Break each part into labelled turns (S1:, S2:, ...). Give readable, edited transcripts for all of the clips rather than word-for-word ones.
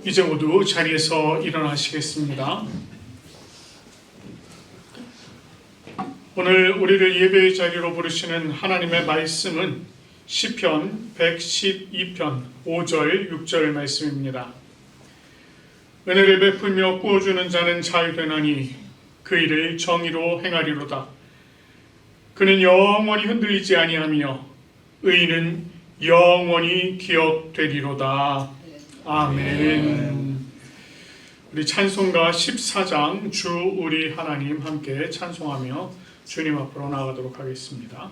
S1: 이제 모두 자리에서 일어나시겠습니다. 오늘 우리를 예배의 자리로 부르시는 하나님의 말씀은 시편 112편 5절 6절 말씀입니다. 은혜를 베풀며 구워주는 자는 자유되나니 그 일을 정의로 행하리로다. 그는 영원히 흔들리지 아니하며 의인은 영원히 기억되리로다. 아멘. 우리 찬송가 14장 주 우리 하나님 함께 찬송하며 주님 앞으로 나아가도록 하겠습니다.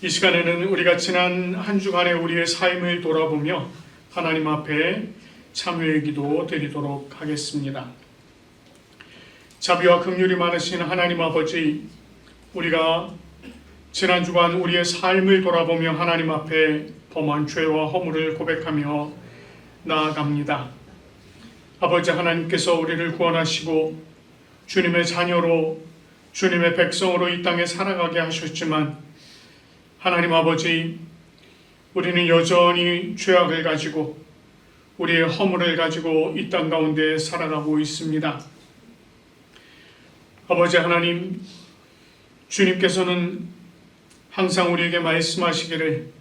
S1: 이 시간에는 우리가 지난 한 주간의 우리의 삶을 돌아보며 하나님 앞에 참회의 기도 드리도록 하겠습니다. 자비와 긍휼이 많으신 하나님 아버지, 우리가 지난 주간 우리의 삶을 돌아보며 하나님 앞에 범한 죄와 허물을 고백하며 나아갑니다. 아버지 하나님께서 우리를 구원하시고 주님의 자녀로 주님의 백성으로 이 땅에 살아가게 하셨지만 하나님 아버지, 우리는 여전히 죄악을 가지고 우리의 허물을 가지고 이 땅 가운데 살아가고 있습니다. 아버지 하나님, 주님께서는 항상 우리에게 말씀하시기를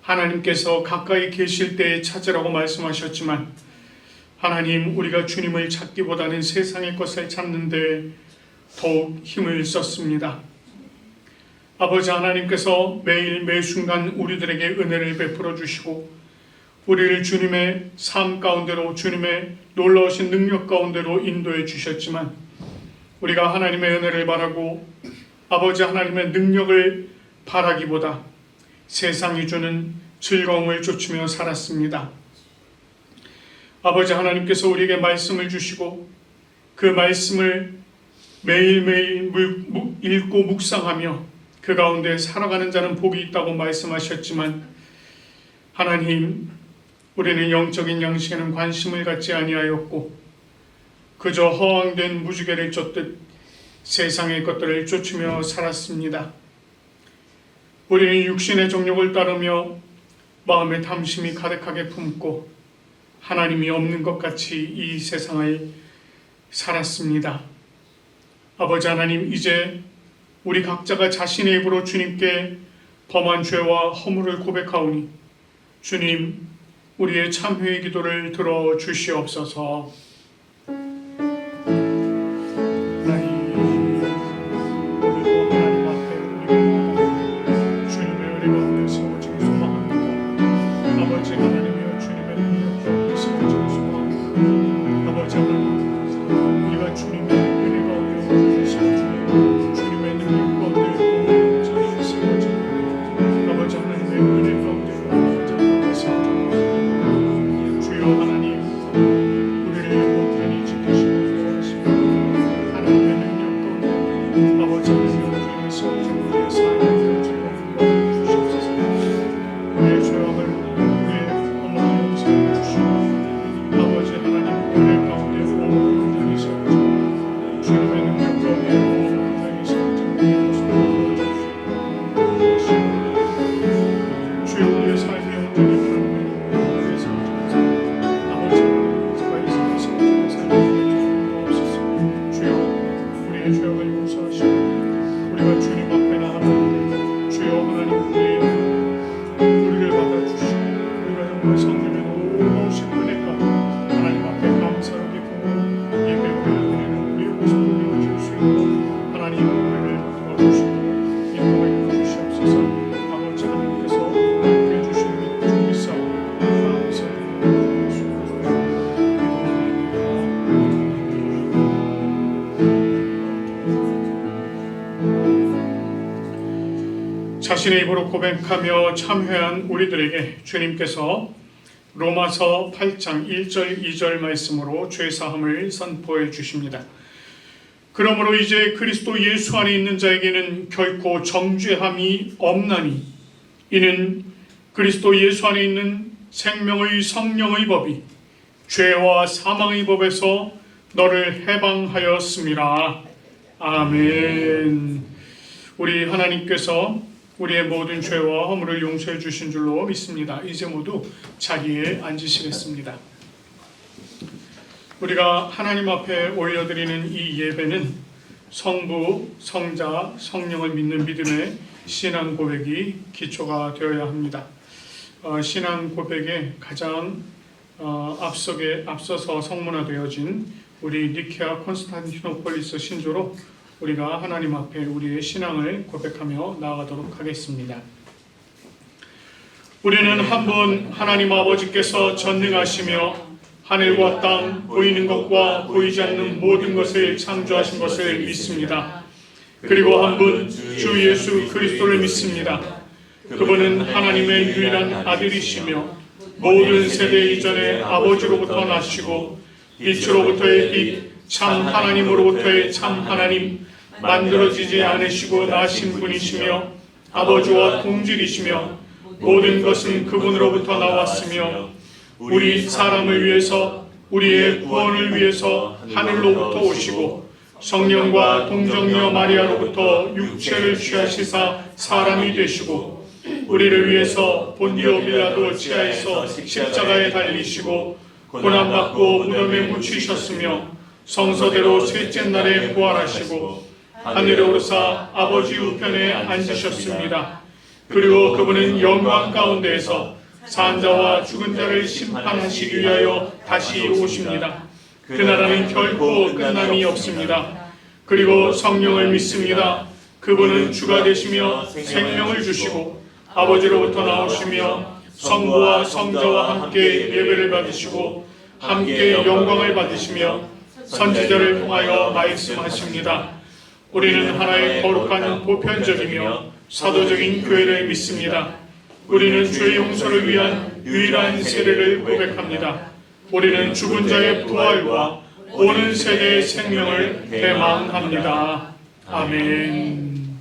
S1: 하나님께서 가까이 계실 때에 찾으라고 말씀하셨지만 하나님, 우리가 주님을 찾기보다는 세상의 것을 찾는데 더욱 힘을 썼습니다. 아버지 하나님께서 매일 매순간 우리들에게 은혜를 베풀어 주시고 우리를 주님의 삶 가운데로, 주님의 놀라우신 능력 가운데로 인도해 주셨지만 우리가 하나님의 은혜를 바라고 아버지 하나님의 능력을 바라기보다 세상이 주는 즐거움을 쫓으며 살았습니다. 아버지 하나님께서 우리에게 말씀을 주시고 그 말씀을 매일매일 읽고 묵상하며 그 가운데 살아가는 자는 복이 있다고 말씀하셨지만 하나님, 우리는 영적인 양식에는 관심을 갖지 아니하였고 그저 허황된 무지개를 쫓듯 세상의 것들을 쫓으며 살았습니다. 우리는 육신의 정욕을 따르며 마음의 탐심이 가득하게 품고 하나님이 없는 것 같이 이 세상을 살았습니다. 아버지 하나님, 이제 우리 각자가 자신의 입으로 주님께 범한 죄와 허물을 고백하오니 주님, 우리의 참회의 기도를 들어 주시옵소서. 자신의 입으로 고백하며 참회한 우리들에게 주님께서 로마서 8장 1절 2절 말씀으로 죄사함을 선포해 주십니다. 그러므로 이제 그리스도 예수 안에 있는 자에게는 결코 정죄함이 없나니 이는 그리스도 예수 안에 있는 생명의 성령의 법이 죄와 사망의 법에서 너를 해방하였음이라. 아멘. 우리 하나님께서 우리의 모든 죄와 허물을 용서해 주신 줄로 믿습니다. 이제 모두 자리에 앉으시겠습니다. 우리가 하나님 앞에 올려드리는 이 예배는 성부, 성자, 성령을 믿는 믿음의 신앙 고백이 기초가 되어야 합니다. 신앙 고백에 가장 앞서서 성문화되어진 우리 니케아 콘스탄티노폴리스 신조로 우리가 하나님 앞에 우리의 신앙을 고백하며 나아가도록 하겠습니다. 우리는 한 분 하나님 아버지께서 전능하시며 하늘과 땅, 보이는 것과 보이지 않는 모든 것을 창조하신 것을 믿습니다. 그리고 한 분 주 예수 그리스도를 믿습니다. 그분은 하나님의 유일한 아들이시며 모든 세대 이전에 아버지로부터 나시고 빛으로부터의 빛, 참 하나님으로부터의 참 하나님, 만들어지지 않으시고 나신 분이시며 아버지와 동질이시며 모든 것은 그분으로부터 나왔으며 우리 사람을 위해서 우리의 구원을 위해서 하늘로부터 오시고 성령과 동정녀 마리아로부터 육체를 취하시사 사람이 되시고 우리를 위해서 본디오 빌라도 지하에서 십자가에 달리시고 고난받고 무덤에 묻히셨으며 성서대로 셋째 날에 부활하시고 하늘에 오르사 아버지 우편에 앉으셨습니다. 그리고 그분은 영광 가운데에서 산 자와 죽은 자를 심판하시기 위하여 다시 오십니다. 그 나라는 결코 끝남이 없습니다. 그리고 성령을 믿습니다. 그분은 주가 되시며 생명을 주시고 아버지로부터 나오시며 성부와 성자와 함께 예배를 받으시고 함께 영광을 받으시며 선지자를 통하여 말씀하십니다. 우리는 하나의 거룩한 보편적이며 사도적인 교회를 믿습니다. 우리는 죄 용서를 위한 유일한 세례를 고백합니다. 우리는 죽은 자의 부활과 오는 세대의 생명을 대망합니다. 아멘.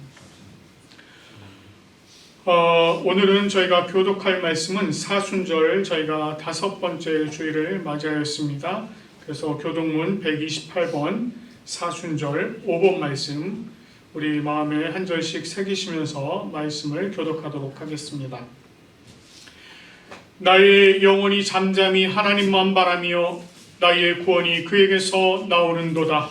S1: 오늘은 저희가 교독할 말씀은 사순절, 저희가 5번째 주일을 맞이하였습니다. 그래서 교독문 128번 사순절 5번 말씀 우리 마음에 한 절씩 새기시면서 말씀을 교독하도록 하겠습니다. 나의 영혼이 잠잠히 하나님만 바라며 나의 구원이 그에게서 나오는도다.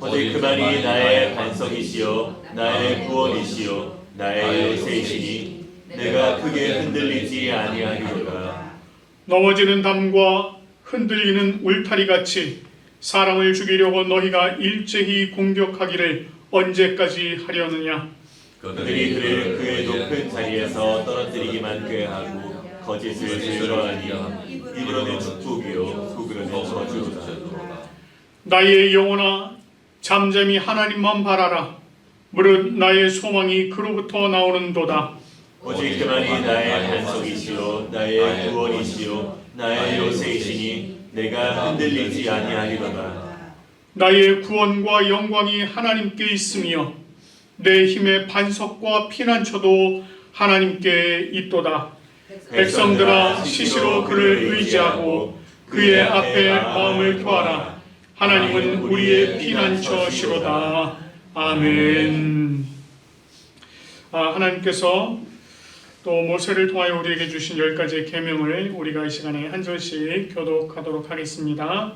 S2: 오직 그만이 나의 반석이시요 나의 구원이시요 나의 요새이시니 내가 크게 흔들리지 아니하리로다.
S1: 넘어지는 담과 흔들리는 울타리같이 사람을 죽이려고 너희가 일제히 공격하기를 언제까지 하려느냐.
S2: 그들이 그를 그의 높은 자리에서 떨어뜨리기만 꾀하고 거짓을 즐거워하니 입으로는 축복이요 속으로는 저주로다.
S1: 나의 영혼아 잠잠히 하나님만 바라라. 무릇 나의 소망이 그로부터 나오는도다.
S2: 오직 그만이 나의 반석이시요 나의 구원이시요 나의 요새이시니 내가 흔들리지 아니하리로다.
S1: 나의 구원과 영광이 하나님께 있으며 내 힘의 반석과 피난처도 하나님께 있도다. 백성들아 시시로 그를 의지하고 그의 앞에 마음을 토하라. 하나님은 우리의 피난처시로다. 아멘. 하나님께서 또 모세를 통하여 우리에게 주신 10가지의 계명을 우리가 이 시간에 한 절씩 교독하도록 하겠습니다.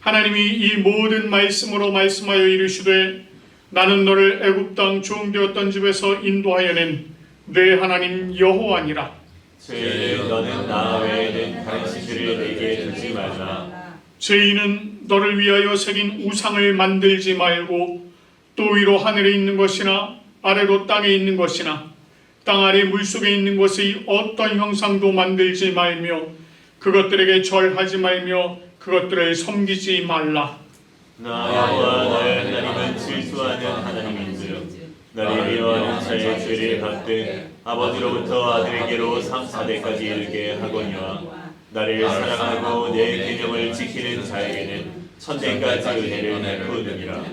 S1: 하나님이 이 모든 말씀으로 말씀하여 이르시되 나는 너를 애굽 땅 종되었던 집에서 인도하여 낸 내 하나님 여호와니라.
S2: 죄인은 너는 나 외에는 다른 신들을 내게 두지 말라.
S1: 죄인은 너를 위하여 새긴 우상을 만들지 말고 또 위로 하늘에 있는 것이나 아래로 땅에 있는 것이나 땅 아래 물속에 있는 것의 어떤 형상도 만들지 말며 그것들에게 절하지 말며 그것들을 섬기지 말라.
S2: 나 여호와 너의 하나님은 질투하는 하나님인즉 나를 미워하는 자의 죄를 갚되 아버지로부터 아들에게로 3, 4대까지 이르게 하거니와 나를 사랑하고 내 계명을 지키는 자에게는 천대까지 은혜를 베푸느니라.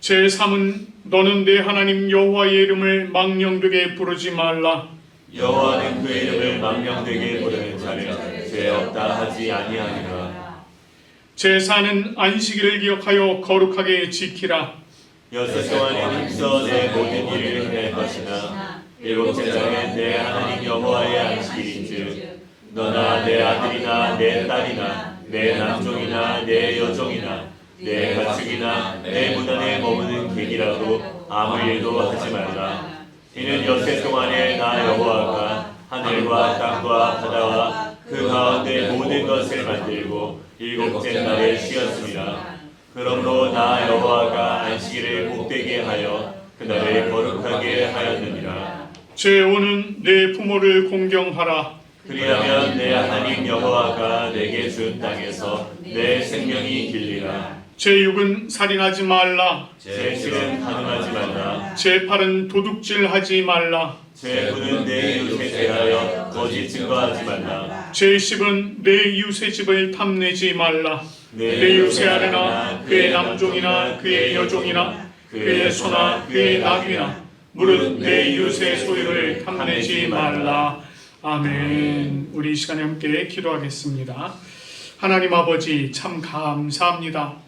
S1: 제3은 너는 내 하나님 여호와의 이름을 망령되게 부르지 말라.
S2: 여호와는 그 이름을 망령되게 부르는 자를 죄 없다 하지 아니하니라.
S1: 제4는 안식일을 기억하여 거룩하게 지키라.
S2: 여섯 동안에 힘써 내 모든 일을 행할 것이나 일곱째 날은 내 하나님 여호와의 안식일인즉 너나 내 아들이나 내 딸이나 내 남종이나 내 여종이나 내 가축이나 내 문 안에 머무는 객이라도 아무 일도 하지 말라. 이는 여섯 동안에 나 여호와가 하늘과 땅과 바다와 그 가운데 모든 것을 만들고 일곱째 날에 쉬었습니다. 그러므로 나 여호와가 안식일을 복되게 하여 그날을 거룩하게 하였느니라.
S1: 제5는 내 부모를 공경하라.
S2: 그리하면 내 하나님 여호와가 내게 준 땅에서 내 생명이 길리라.
S1: 제6은 살인하지 말라.
S2: 제7은 간음하지 말라.
S1: 제8은 도둑질하지 말라.
S2: 제9는 내 이웃에 대하여 거짓 증거하지 말라.
S1: 제10은 내 이웃의 집을 탐내지 말라. 내 이웃의 아내나 그의 남종이나 그의 여종이나 그의 소나 그의 나귀나 무릇 내 이웃의 소유를 탐내지 말라. 아멘. 우리 이 시간에 함께 기도하겠습니다. 하나님 아버지 참 감사합니다.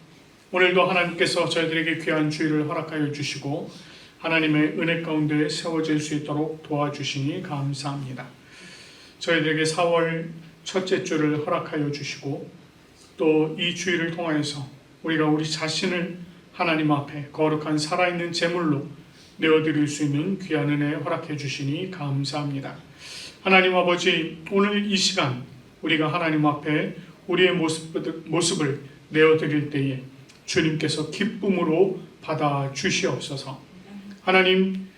S1: 오늘도 하나님께서 저희들에게 귀한 주일을 허락하여 주시고 하나님의 은혜 가운데 세워질 수 있도록 도와주시니 감사합니다. 저희들에게 4월 첫째 주를 허락하여 주시고 또 이 주일을 통하여서 우리가 우리 자신을 하나님 앞에 거룩한 살아있는 제물로 내어드릴 수 있는 귀한 은혜 허락해 주시니 감사합니다. 하나님 아버지 오늘 이 시간 우리가 하나님 앞에 우리의 모습을 내어드릴 때에 주님께서 기쁨으로 받아 주시옵소서. 하나님,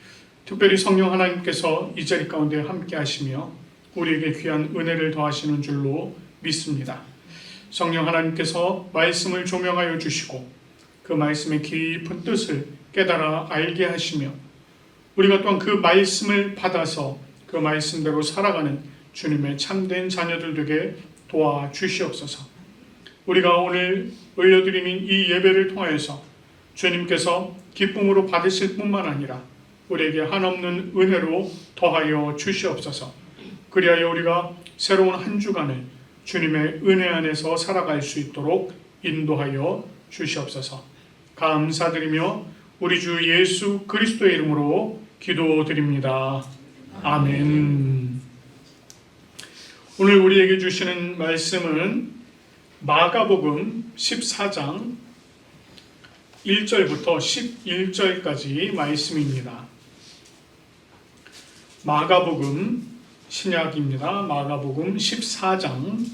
S1: 특별히 성령 하나님께서 이 자리 가운데 함께 하시며 우리에게 귀한 은혜를 더하시는 줄로 믿습니다. 성령 하나님께서 말씀을 조명하여 주시고 그 말씀의 깊은 뜻을 깨달아 알게 하시며 우리가 또한 그 말씀을 받아서 그 말씀대로 살아가는 주님의 참된 자녀들 되게 도와주시옵소서. 우리가 오늘 올려드리는 이 예배를 통하여서 주님께서 기쁨으로 받으실 뿐만 아니라 우리에게 한없는 은혜로 더하여 주시옵소서. 그리하여 우리가 새로운 한 주간을 주님의 은혜 안에서 살아갈 수 있도록 인도하여 주시옵소서. 감사드리며 우리 주 예수 그리스도의 이름으로 기도드립니다. 아멘. 오늘 우리에게 주시는 말씀은 마가복음 14장 1절부터 11절까지 말씀입니다. 마가복음 신약입니다. 마가복음 14장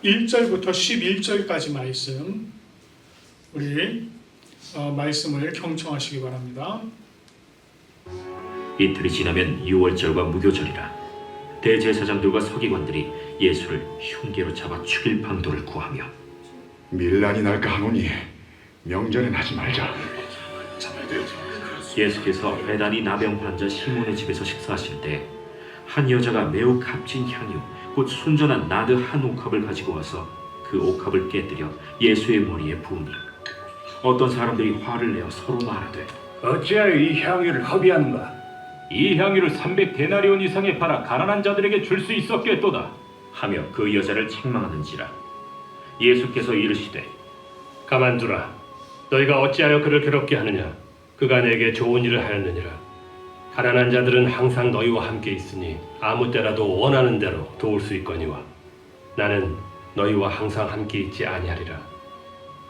S1: 1절부터 11절까지 말씀, 우리 말씀을 경청하시기 바랍니다.
S3: 이틀이 지나면 유월절과 무교절이라. 대제사장들과 서기관들이 예수를 흉계로 잡아 죽일 방도를 구하며
S4: 밀란이 날까 하노니 명절엔 하지 말자.
S3: 예수께서 배단이 나병 환자 시몬의 집에서 식사하실 때 한 여자가 매우 값진 향유 곧 순전한 나드 한 옥합을 가지고 와서 그 옥합을 깨뜨려 예수의 머리에 부으니 어떤 사람들이 화를 내어 서로 말하되
S5: 어찌하여 이 향유를 허비한가?
S6: 이 향유를 300데나리온 이상에 팔아 가난한 자들에게 줄 수 있었겠도다
S3: 하며 그 여자를 책망하는지라. 예수께서 이르시되
S5: 가만두라. 너희가 어찌하여 그를 괴롭게 하느냐? 그가 내게 좋은 일을 하였느니라. 가난한 자들은 항상 너희와 함께 있으니 아무 때라도 원하는 대로 도울 수 있거니와 나는 너희와 항상 함께 있지 아니하리라.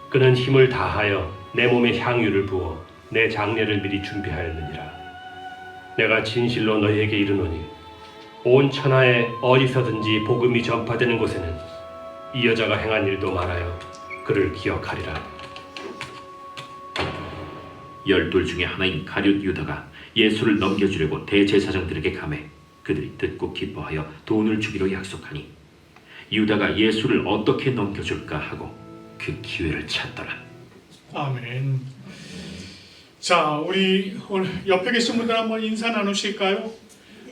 S5: 그는 힘을 다하여 내 몸에 향유를 부어 내 장례를 미리 준비하였느니라. 내가 진실로 너희에게 이르노니 온 천하에 어디서든지 복음이 전파되는 곳에는 이 여자가 행한 일도 말하여 그를 기억하리라.
S3: 12 중에 하나인 가룟 유다가 예수를 넘겨주려고 대제사장들에게 가매 그들이 듣고 기뻐하여 돈을 주기로 약속하니 유다가 예수를 어떻게 넘겨줄까 하고 그 기회를 찾더라.
S1: 아멘. 자, 우리 오늘 옆에 계신 분들 한번 인사 나누실까요?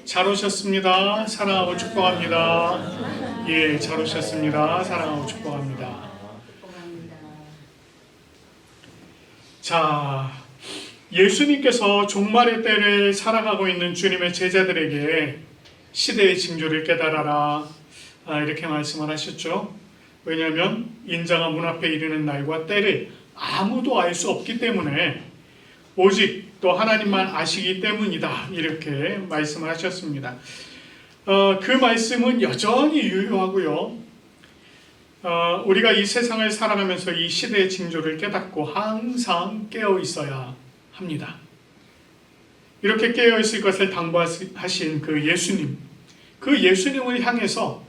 S1: 잘 오셨습니다. 사랑하고 축복합니다. 예, 잘 오셨습니다. 사랑하고 축복합니다. 자, 예수님께서 종말의 때를 살아가고 있는 주님의 제자들에게 시대의 징조를 깨달아라, 이렇게 말씀을 하셨죠. 왜냐하면 인자가 문 앞에 이르는 날과 때를 아무도 알 수 없기 때문에 오직 또 하나님만 아시기 때문이다, 이렇게 말씀을 하셨습니다. 그 말씀은 여전히 유효하고요. 우리가 이 세상을 살아가면서 이 시대의 징조를 깨닫고 항상 깨어 있어야 합니다. 이렇게 깨어 있을 것을 당부하신 그 예수님, 그 예수님을 향해서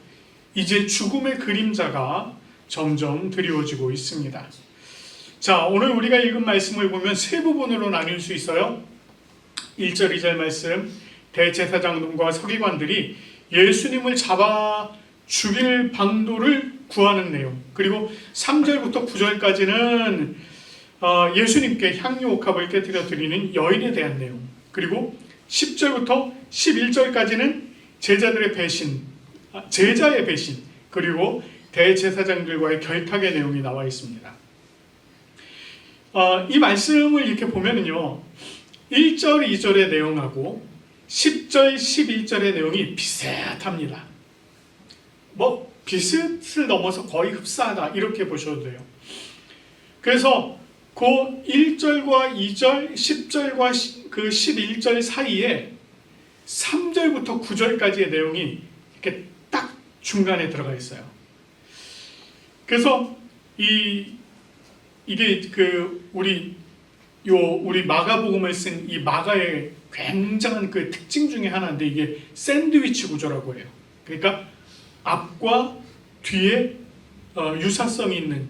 S1: 이제 죽음의 그림자가 점점 드리워지고 있습니다. 자, 오늘 우리가 읽은 말씀을 보면 세 부분으로 나눌 수 있어요. 1절, 2절 말씀, 대제사장들과 서기관들이 예수님을 잡아 죽일 방도를 구하는 내용, 그리고 3절부터 9절까지는 예수님께 향유 옥합을 깨뜨려 드리는 여인에 대한 내용, 그리고 10절부터 11절까지는 제자들의 배신, 제자의 배신, 그리고 대제사장들과의 결탁의 내용이 나와 있습니다. 이 말씀을 이렇게 보면은요, 1절, 2절의 내용하고 10절, 11절의 내용이 비슷합니다. 뭐 비슷을 넘어서 거의 흡사하다, 이렇게 보셔도 돼요. 그래서 그 1절과 2절, 10절과 그 11절 사이에 3절부터 9절까지의 내용이 이렇게 딱 중간에 들어가 있어요. 그래서 이게 그 우리 마가복음을 쓴 이 마가의 굉장한 그 특징 중에 하나인데, 이게 샌드위치 구조라고 해요. 그러니까 앞과 뒤에 유사성이 있는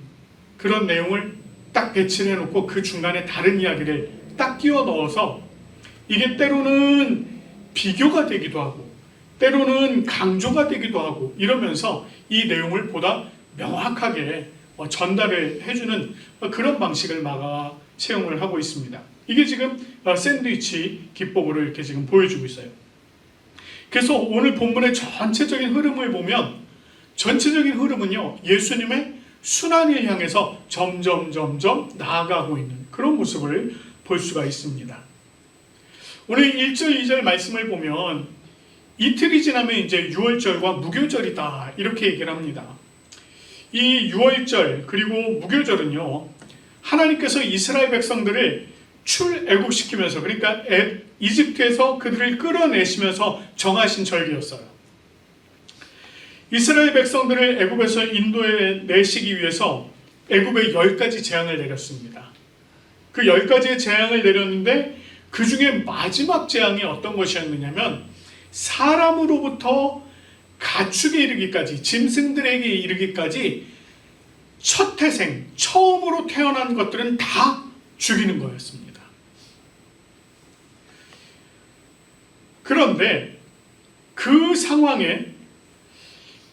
S1: 그런 내용을 딱 배치를 해놓고 그 중간에 다른 이야기를 딱 끼워 넣어서 이게 때로는 비교가 되기도 하고 때로는 강조가 되기도 하고 이러면서 이 내용을 보다 명확하게 전달을 해주는 그런 방식을 마가 채용을 하고 있습니다. 이게 지금 샌드위치 기법으로 이렇게 지금 보여주고 있어요. 그래서 오늘 본문의 전체적인 흐름을 보면 전체적인 흐름은요, 예수님의 순환을 향해서 점점 나아가고 있는 그런 모습을 볼 수가 있습니다. 오늘 1절 2절 말씀을 보면 이틀이 지나면 이제 유월절과 무교절이다 이렇게 얘기를 합니다. 이 유월절 그리고 무교절은요, 하나님께서 이스라엘 백성들을 출애굽시키면서, 그러니까 이집트에서 그들을 끌어내시면서 정하신 절기였어요. 이스라엘 백성들을 애굽에서 인도에 내시기 위해서 애굽에 10가지 재앙을 내렸습니다. 그 10가지의 재앙을 내렸는데 그 중에 마지막 재앙이 어떤 것이었느냐면 사람으로부터 가축에 이르기까지, 짐승들에게 이르기까지 첫 태생, 처음으로 태어난 것들은 다 죽이는 거였습니다. 그런데 그 상황에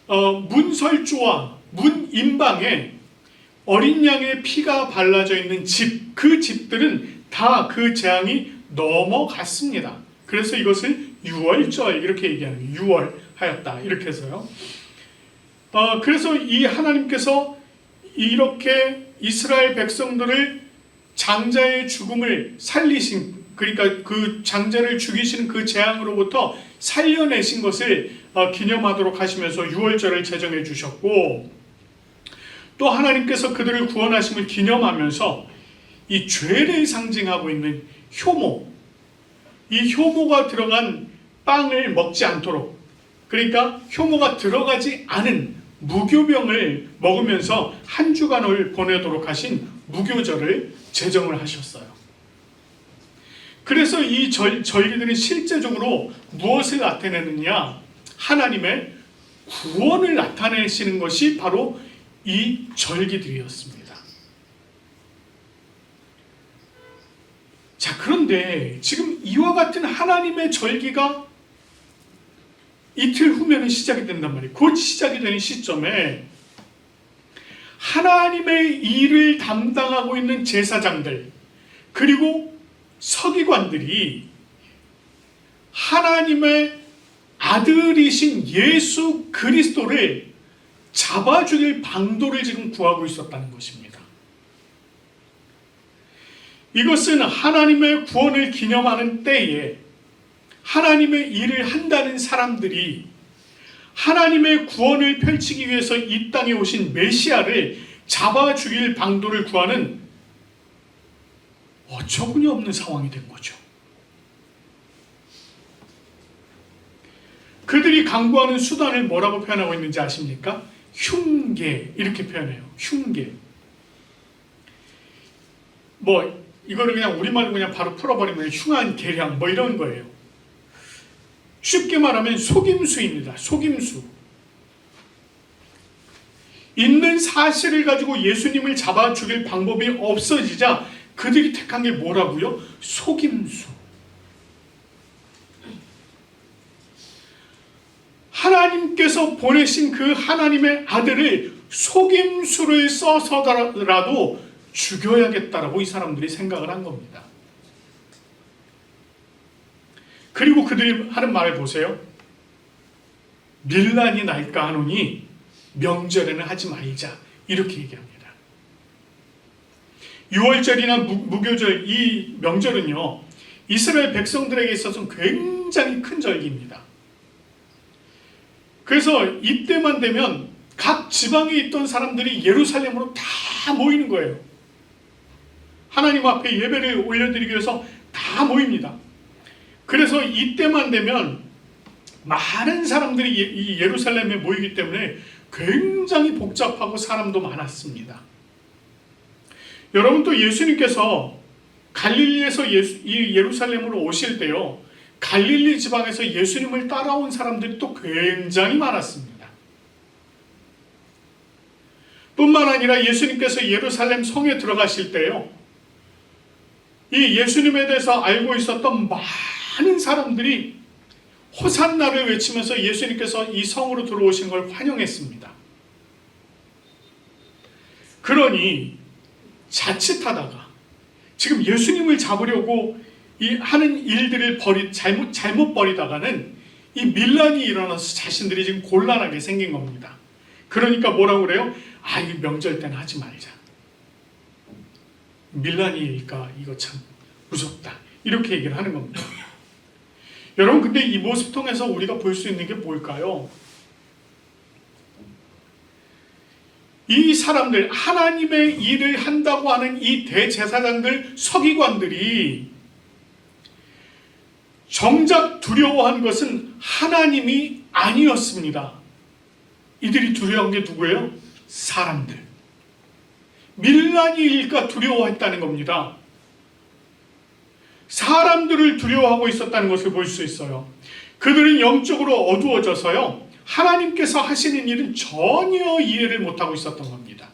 S1: 문설주와 문인방에 어린 양의 피가 발라져 있는 집, 그 집들은 다 그 재앙이 넘어갔습니다. 그래서 이것을 유월절 이렇게 얘기하는 거예요. 유월하였다 이렇게 해서요. 그래서 이 하나님께서 이렇게 이스라엘 백성들을 장자의 죽음을 살리신, 그러니까 그 장자를 죽이시는 그 재앙으로부터 살려내신 것을 기념하도록 하시면서 유월절을 제정해 주셨고, 또 하나님께서 그들을 구원하심을 기념하면서 이 죄를 상징하고 있는 효모, 이 효모가 들어간 빵을 먹지 않도록, 그러니까 효모가 들어가지 않은 무교병을 먹으면서 한 주간을 보내도록 하신 무교절을 제정을 하셨어요. 그래서 이 절기들은 실제적으로 무엇을 나타내느냐, 하나님의 구원을 나타내시는 것이 바로 이 절기들이었습니다. 자, 그런데 지금 이와 같은 하나님의 절기가 이틀 후면은 시작이 된단 말이에요. 곧 시작이 되는 시점에 하나님의 일을 담당하고 있는 제사장들 그리고 서기관들이 하나님의 아들이신 예수 그리스도를 잡아 죽일 방도를 지금 구하고 있었다는 것입니다. 이것은 하나님의 구원을 기념하는 때에 하나님의 일을 한다는 사람들이 하나님의 구원을 펼치기 위해서 이 땅에 오신 메시아를 잡아 죽일 방도를 구하는 어처구니 없는 상황이 된 거죠. 그들이 강구하는 수단을 뭐라고 표현하고 있는지 아십니까? 흉계, 이렇게 표현해요. 흉계. 이거를 그냥 우리말로 그냥 바로 풀어버리면 흉한 계량 이런 거예요. 쉽게 말하면 속임수입니다. 속임수. 있는 사실을 가지고 예수님을 잡아 죽일 방법이 없어지자 그들이 택한 게 뭐라고요? 속임수. 하나님께서 보내신 그 하나님의 아들을 속임수를 써서라도 죽여야겠다라고 이 사람들이 생각을 한 겁니다. 그리고 그들이 하는 말을 보세요. 밀란이 날까 하노니 명절에는 하지 말자, 이렇게 얘기합니다. 유월절이나 무교절, 이 명절은요 이스라엘 백성들에게 있어서는 굉장히 큰 절기입니다. 그래서 이때만 되면 각 지방에 있던 사람들이 예루살렘으로 다 모이는 거예요. 하나님 앞에 예배를 올려드리기 위해서 다 모입니다. 그래서 이때만 되면 많은 사람들이 이 예루살렘에 모이기 때문에 굉장히 복잡하고 사람도 많았습니다. 여러분, 또 예수님께서 갈릴리에서 이 예루살렘으로 오실 때요, 갈릴리 지방에서 예수님을 따라온 사람들이 또 굉장히 많았습니다. 뿐만 아니라 예수님께서 예루살렘 성에 들어가실 때요, 이 예수님에 대해서 알고 있었던 많은 사람들이 호산나를 외치면서 예수님께서 이 성으로 들어오신 걸 환영했습니다. 그러니 자칫하다가 지금 예수님을 잡으려고 이 하는 일들을 잘못 버리다가는 이 밀란이 일어나서 자신들이 지금 곤란하게 생긴 겁니다. 그러니까 뭐라고 그래요? 이 명절 때는 하지 말자. 밀란이니까 이거 참 무섭다. 이렇게 얘기를 하는 겁니다. 여러분, 근데 이 모습 통해서 우리가 볼 수 있는 게 뭘까요? 이 사람들, 하나님의 일을 한다고 하는 이 대제사장들, 서기관들이 정작 두려워한 것은 하나님이 아니었습니다. 이들이 두려워한 게 누구예요? 사람들. 밀란이 일까 두려워했다는 겁니다. 사람들을 두려워하고 있었다는 것을 볼 수 있어요. 그들은 영적으로 어두워져서요, 하나님께서 하시는 일은 전혀 이해를 못하고 있었던 겁니다.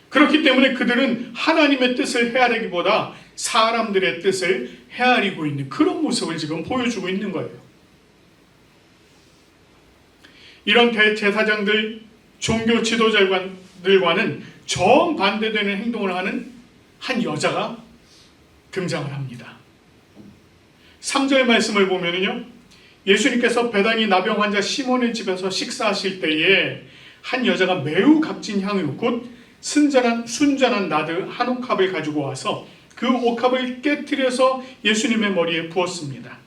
S1: 그렇기 때문에 그들은 하나님의 뜻을 헤아리기보다 사람들의 뜻을 헤아리고 있는 그런 모습을 지금 보여주고 있는 거예요. 이런 대제사장들, 종교 지도자들과는 정반대되는 행동을 하는 한 여자가 등장을 합니다. 3절 말씀을 보면요, 예수님께서 베다니 나병 환자 시몬의 집에서 식사하실 때에 한 여자가 매우 값진 향유, 곧 순전한 나드 한 옥합을 가지고 와서 그 옥합을 깨트려서 예수님의 머리에 부었습니다.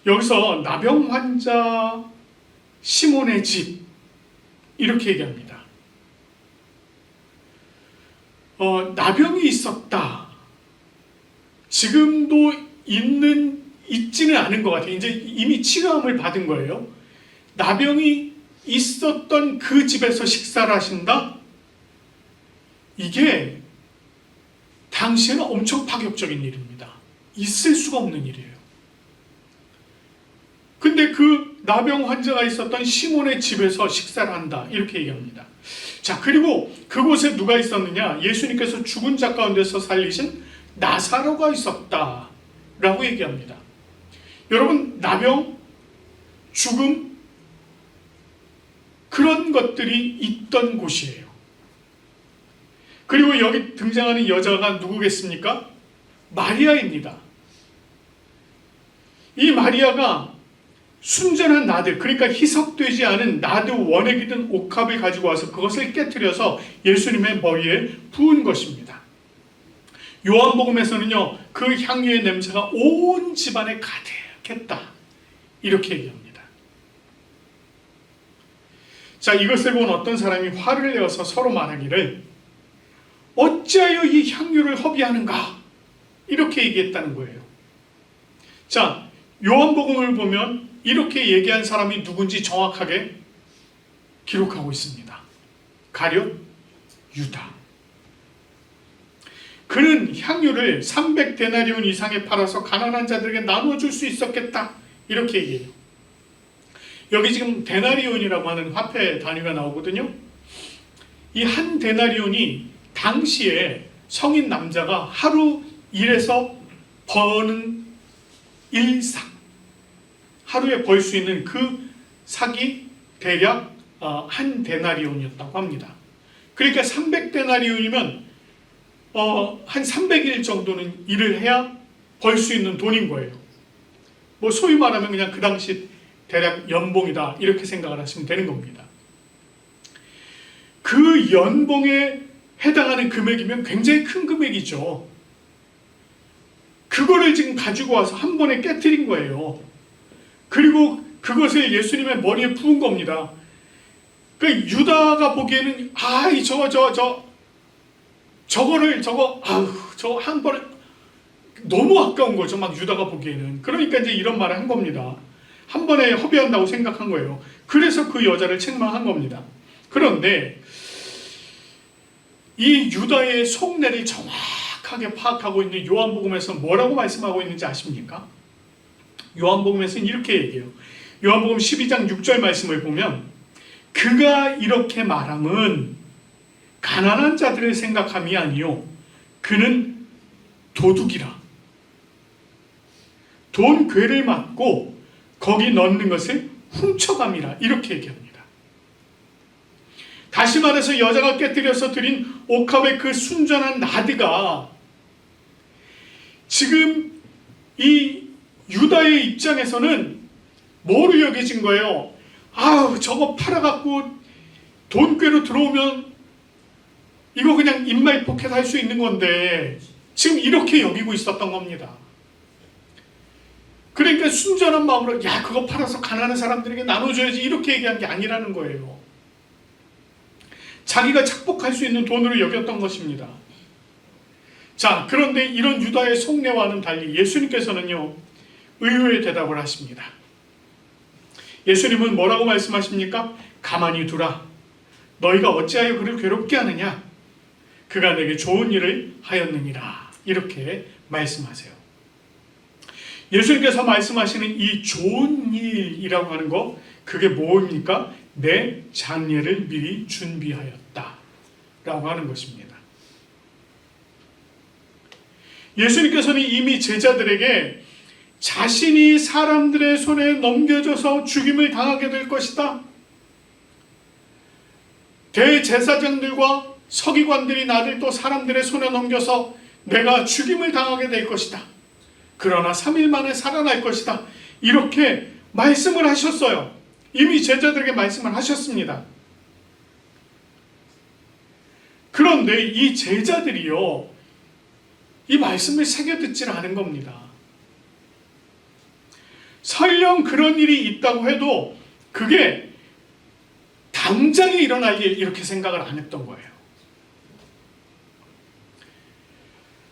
S1: 여기서 나병 환자 시몬의 집, 이렇게 얘기합니다. 나병이 있었다. 지금도 있지는 않은 것 같아요. 이제 이미 치료함을 받은 거예요. 나병이 있었던 그 집에서 식사를 하신다? 이게 당시에는 엄청 파격적인 일입니다. 있을 수가 없는 일이에요. 근데 그 나병 환자가 있었던 시몬의 집에서 식사를 한다. 이렇게 얘기합니다. 자, 그리고 그곳에 누가 있었느냐? 예수님께서 죽은 자 가운데서 살리신 나사로가 있었다. 라고 얘기합니다. 여러분, 나병, 죽음, 그런 것들이 있던 곳이에요. 그리고 여기 등장하는 여자가 누구겠습니까? 마리아입니다. 이 마리아가 순전한 나드, 그러니까 희석되지 않은 나드 원액이 든 옥합을 가지고 와서 그것을 깨트려서 예수님의 머리에 부은 것입니다. 요한복음에서는요, 그 향유의 냄새가 온 집안에 가득했다. 이렇게 얘기합니다. 자, 이것을 본 어떤 사람이 화를 내어서 서로 말하기를, 어찌하여 이 향유를 허비하는가? 이렇게 얘기했다는 거예요. 자, 요한복음을 보면 이렇게 얘기한 사람이 누군지 정확하게 기록하고 있습니다. 가룟 유다. 그는 향유를 300데나리온 이상에 팔아서 가난한 자들에게 나눠줄 수 있었겠다. 이렇게 얘기해요. 여기 지금 데나리온이라고 하는 화폐 단위가 나오거든요. 이 한 데나리온이 당시에 성인 남자가 하루 일해서 버는 일삭, 하루에 벌 수 있는 그 삭이 대략 한 데나리온이었다고 합니다. 그러니까 300데나리온이면 한 300일 정도는 일을 해야 벌 수 있는 돈인 거예요. 뭐 소위 말하면 그냥 그 당시 대략 연봉이다, 이렇게 생각을 하시면 되는 겁니다. 그 연봉에 해당하는 금액이면 굉장히 큰 금액이죠. 그거를 지금 가지고 와서 한 번에 깨트린 거예요. 그리고 그것을 예수님의 머리에 부은 겁니다. 그러니까 유다가 보기에는 저거 한 번에 너무 아까운 거죠. 막 유다가 보기에는. 그러니까 이제 이런 말을 한 겁니다. 한 번에 허비한다고 생각한 거예요. 그래서 그 여자를 책망한 겁니다. 그런데 이 유다의 속내를 정확하게 파악하고 있는 요한복음에서 뭐라고 말씀하고 있는지 아십니까? 요한복음에서는 이렇게 얘기해요. 요한복음 12장 6절 말씀을 보면, 그가 이렇게 말함은 가난한 자들을 생각함이 아니요 그는 도둑이라. 돈 궤를 맞고 거기 넣는 것을 훔쳐감이라. 이렇게 얘기합니다. 다시 말해서 여자가 깨뜨려서 드린 옥합의 그 순전한 나드가 지금 이 유다의 입장에서는 뭐로 여겨진 거예요? 아우, 저거 팔아갖고 돈꾀로 들어오면 이거 그냥 인마이 포켓 할 수 있는 건데 지금 이렇게 여기고 있었던 겁니다. 그러니까 순전한 마음으로 야, 그거 팔아서 가난한 사람들에게 나눠줘야지 이렇게 얘기한 게 아니라는 거예요. 자기가 착복할 수 있는 돈으로 여겼던 것입니다. 자, 그런데 이런 유다의 속내와는 달리 예수님께서는요, 의외의 대답을 하십니다. 예수님은 뭐라고 말씀하십니까? 가만히 두라. 너희가 어찌하여 그를 괴롭게 하느냐? 그가 내게 좋은 일을 하였느니라. 이렇게 말씀하세요. 예수님께서 말씀하시는 이 좋은 일이라고 하는 거, 그게 뭡니까? 내 장례를 미리 준비하였다 라고 하는 것입니다. 예수님께서는 이미 제자들에게 자신이 사람들의 손에 넘겨져서 죽임을 당하게 될 것이다, 대제사장들과 서기관들이 나를 또 사람들의 손에 넘겨서 내가 죽임을 당하게 될 것이다, 그러나 3일 만에 살아날 것이다, 이렇게 말씀을 하셨어요. 이미 제자들에게 말씀을 하셨습니다. 그런데 이 제자들이요, 이 말씀을 새겨듣질 않은 겁니다. 설령 그런 일이 있다고 해도 그게 당장에 일어날 일, 이렇게 생각을 안 했던 거예요.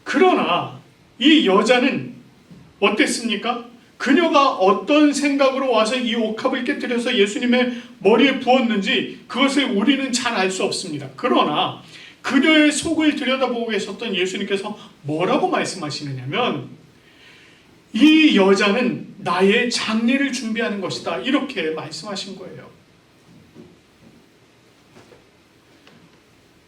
S1: 그러나 이 여자는 어땠습니까? 그녀가 어떤 생각으로 와서 이 옥합을 깨뜨려서 예수님의 머리에 부었는지 그것을 우리는 잘 알 수 없습니다. 그러나 그녀의 속을 들여다보고 계셨던 예수님께서 뭐라고 말씀하시느냐면, 이 여자는 나의 장례를 준비하는 것이다, 이렇게 말씀하신 거예요.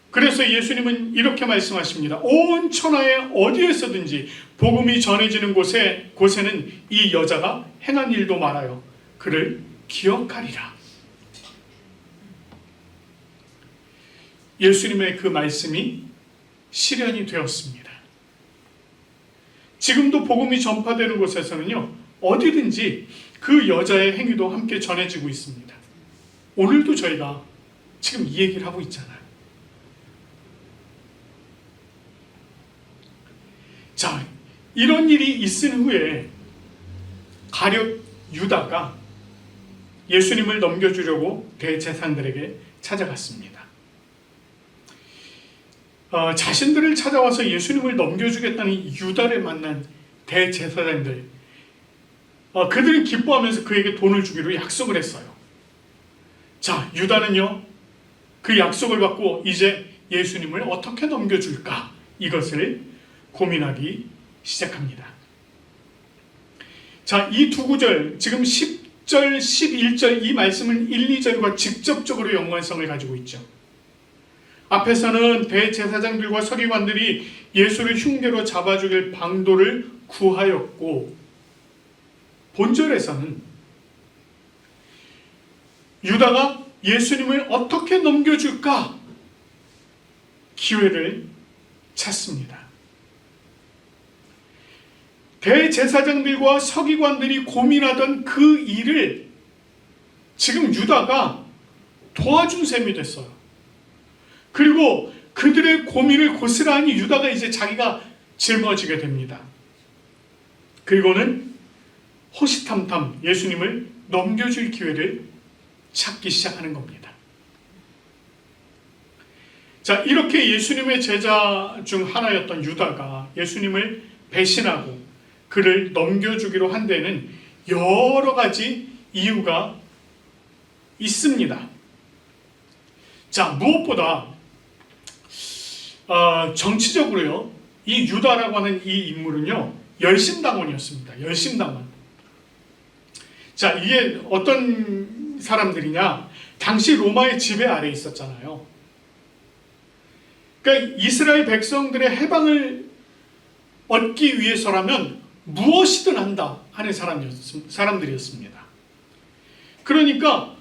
S1: 그래서 예수님은 이렇게 말씀하십니다. 온 천하에 어디에서든지 복음이 전해지는 곳에는 이 여자가 행한 일도 많아요. 그를 기억하리라. 예수님의 그 말씀이 실현이 되었습니다. 지금도 복음이 전파되는 곳에서는요, 어디든지 그 여자의 행위도 함께 전해지고 있습니다. 오늘도 저희가 지금 이 얘기를 하고 있잖아요. 자, 이런 일이 있은 후에 가룟 유다가 예수님을 넘겨주려고 대제사장들에게 찾아갔습니다. 자신들을 찾아와서 예수님을 넘겨주겠다는 유다를 만난 대제사장들, 그들은 기뻐하면서 그에게 돈을 주기로 약속을 했어요. 자, 유다는요, 그 약속을 받고 이제 예수님을 어떻게 넘겨줄까, 이것을 고민하기 시작합니다. 자, 이 두 구절, 지금 10절, 11절 이 말씀은 1, 2절과 직접적으로 연관성을 가지고 있죠. 앞에서는 대제사장들과 서기관들이 예수를 흉계로 잡아 죽일 방도를 구하였고, 본절에서는 유다가 예수님을 어떻게 넘겨줄까 기회를 찾습니다. 대제사장들과 서기관들이 고민하던 그 일을 지금 유다가 도와준 셈이 됐어요. 그리고 그들의 고민을 고스란히 유다가 이제 자기가 짊어지게 됩니다. 그리고는 호시탐탐 예수님을 넘겨줄 기회를 찾기 시작하는 겁니다. 자, 이렇게 예수님의 제자 중 하나였던 유다가 예수님을 배신하고 그를 넘겨주기로 한 데는 여러 가지 이유가 있습니다. 자, 무엇보다 정치적으로요, 이 유다라고 하는 이 인물은요, 열심당원이었습니다. 열심당원. 자, 이게 어떤 사람들이냐? 당시 로마의 지배 아래에 있었잖아요. 그러니까 이스라엘 백성들의 해방을 얻기 위해서라면 무엇이든 한다 하는 사람들이었습니다. 그러니까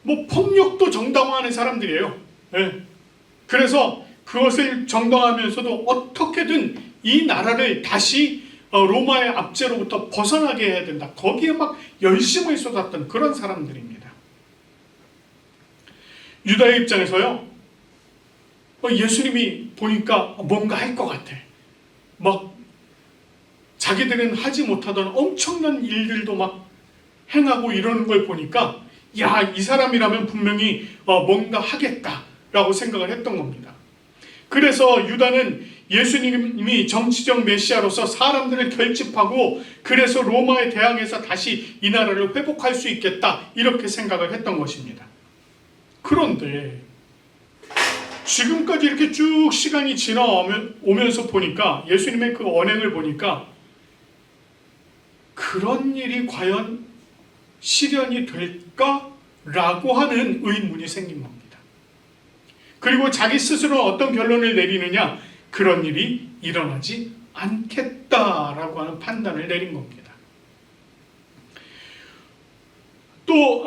S1: 뭐 폭력도 정당화하는 사람들이에요. 네. 그래서 그것을 정당화하면서도 어떻게든 이 나라를 다시 로마의 압제로부터 벗어나게 해야 된다. 거기에 막 열심을 쏟았던 그런 사람들입니다. 유다의 입장에서요, 예수님이 보니까 뭔가 할 것 같아. 막 자기들은 하지 못하던 엄청난 일들도 막 행하고 이러는 걸 보니까 야, 이 사람이라면 분명히 뭔가 하겠다라고 생각을 했던 겁니다. 그래서 유다는 예수님이 정치적 메시아로서 사람들을 결집하고 그래서 로마에 대항해서 다시 이 나라를 회복할 수 있겠다 이렇게 생각을 했던 것입니다. 그런데 지금까지 이렇게 쭉 시간이 지나오면서 보니까 예수님의 그 언행을 보니까 그런 일이 과연 실현이 될까라고 하는 의문이 생긴 겁니다. 그리고 자기 스스로 어떤 결론을 내리느냐, 그런 일이 일어나지 않겠다라고 하는 판단을 내린 겁니다. 또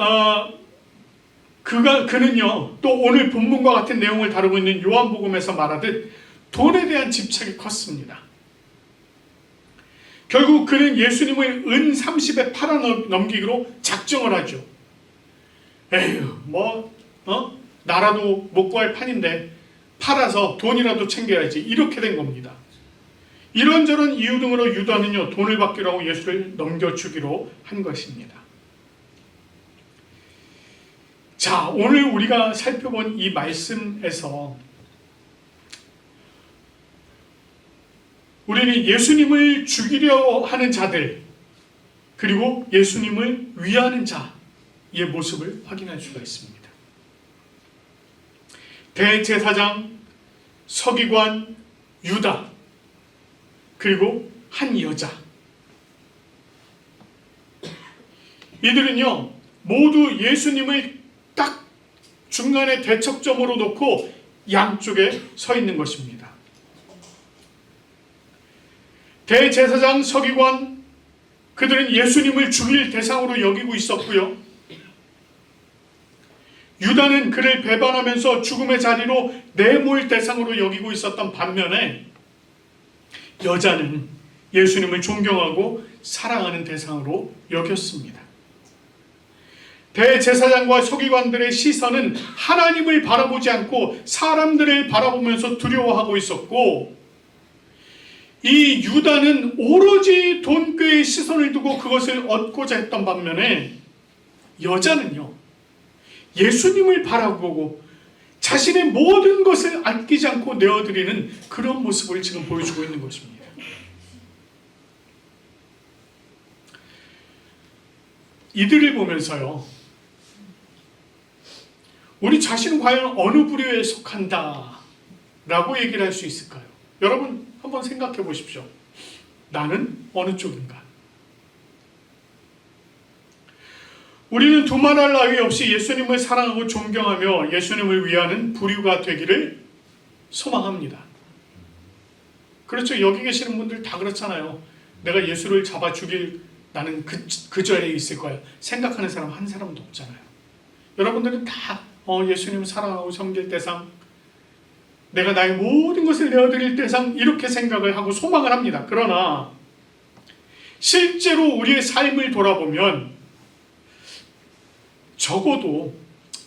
S1: 그는요, 또 오늘 본문과 같은 내용을 다루고 있는 요한복음에서 말하듯 돈에 대한 집착이 컸습니다. 결국 그는 예수님을 은 30에 팔아 넘기기로 작정을 하죠. 에휴, 나라도 못 구할 판인데 팔아서 돈이라도 챙겨야지, 이렇게 된 겁니다. 이런저런 이유 등으로 유다는요, 돈을 받기로 하고 예수를 넘겨주기로 한 것입니다. 자, 오늘 우리가 살펴본 이 말씀에서 우리는 예수님을 죽이려 하는 자들, 그리고 예수님을 위하는 자의 모습을 확인할 수가 있습니다. 대제사장, 서기관, 유다, 그리고 한 여자. 이들은요, 모두 예수님을 딱 중간에 대척점으로 놓고 양쪽에 서 있는 것입니다. 대제사장, 서기관, 그들은 예수님을 죽일 대상으로 여기고 있었고요. 유다는 그를 배반하면서 죽음의 자리로 내몰 대상으로 여기고 있었던 반면에 여자는 예수님을 존경하고 사랑하는 대상으로 여겼습니다. 대제사장과 서기관들의 시선은 하나님을 바라보지 않고 사람들을 바라보면서 두려워하고 있었고, 이 유다는 오로지 돈꾀의 시선을 두고 그것을 얻고자 했던 반면에 여자는요, 예수님을 바라보고 자신의 모든 것을 아끼지 않고 내어드리는 그런 모습을 지금 보여주고 있는 것입니다. 이들을 보면서요, 우리 자신은 과연 어느 부류에 속한다 라고 얘기를 할 수 있을까요? 여러분 한번 생각해 보십시오. 나는 어느 쪽인가? 우리는 두말할 나위 없이 예수님을 사랑하고 존경하며 예수님을 위하는 부류가 되기를 소망합니다. 그렇죠. 여기 계시는 분들 다 그렇잖아요. 내가 예수를 잡아 죽일 나는 그 자리에 있을 거야. 생각하는 사람 한 사람도 없잖아요. 여러분들은 다 예수님을 사랑하고 섬길 대상, 내가 나의 모든 것을 내어드릴 대상, 이렇게 생각을 하고 소망을 합니다. 그러나 실제로 우리의 삶을 돌아보면 적어도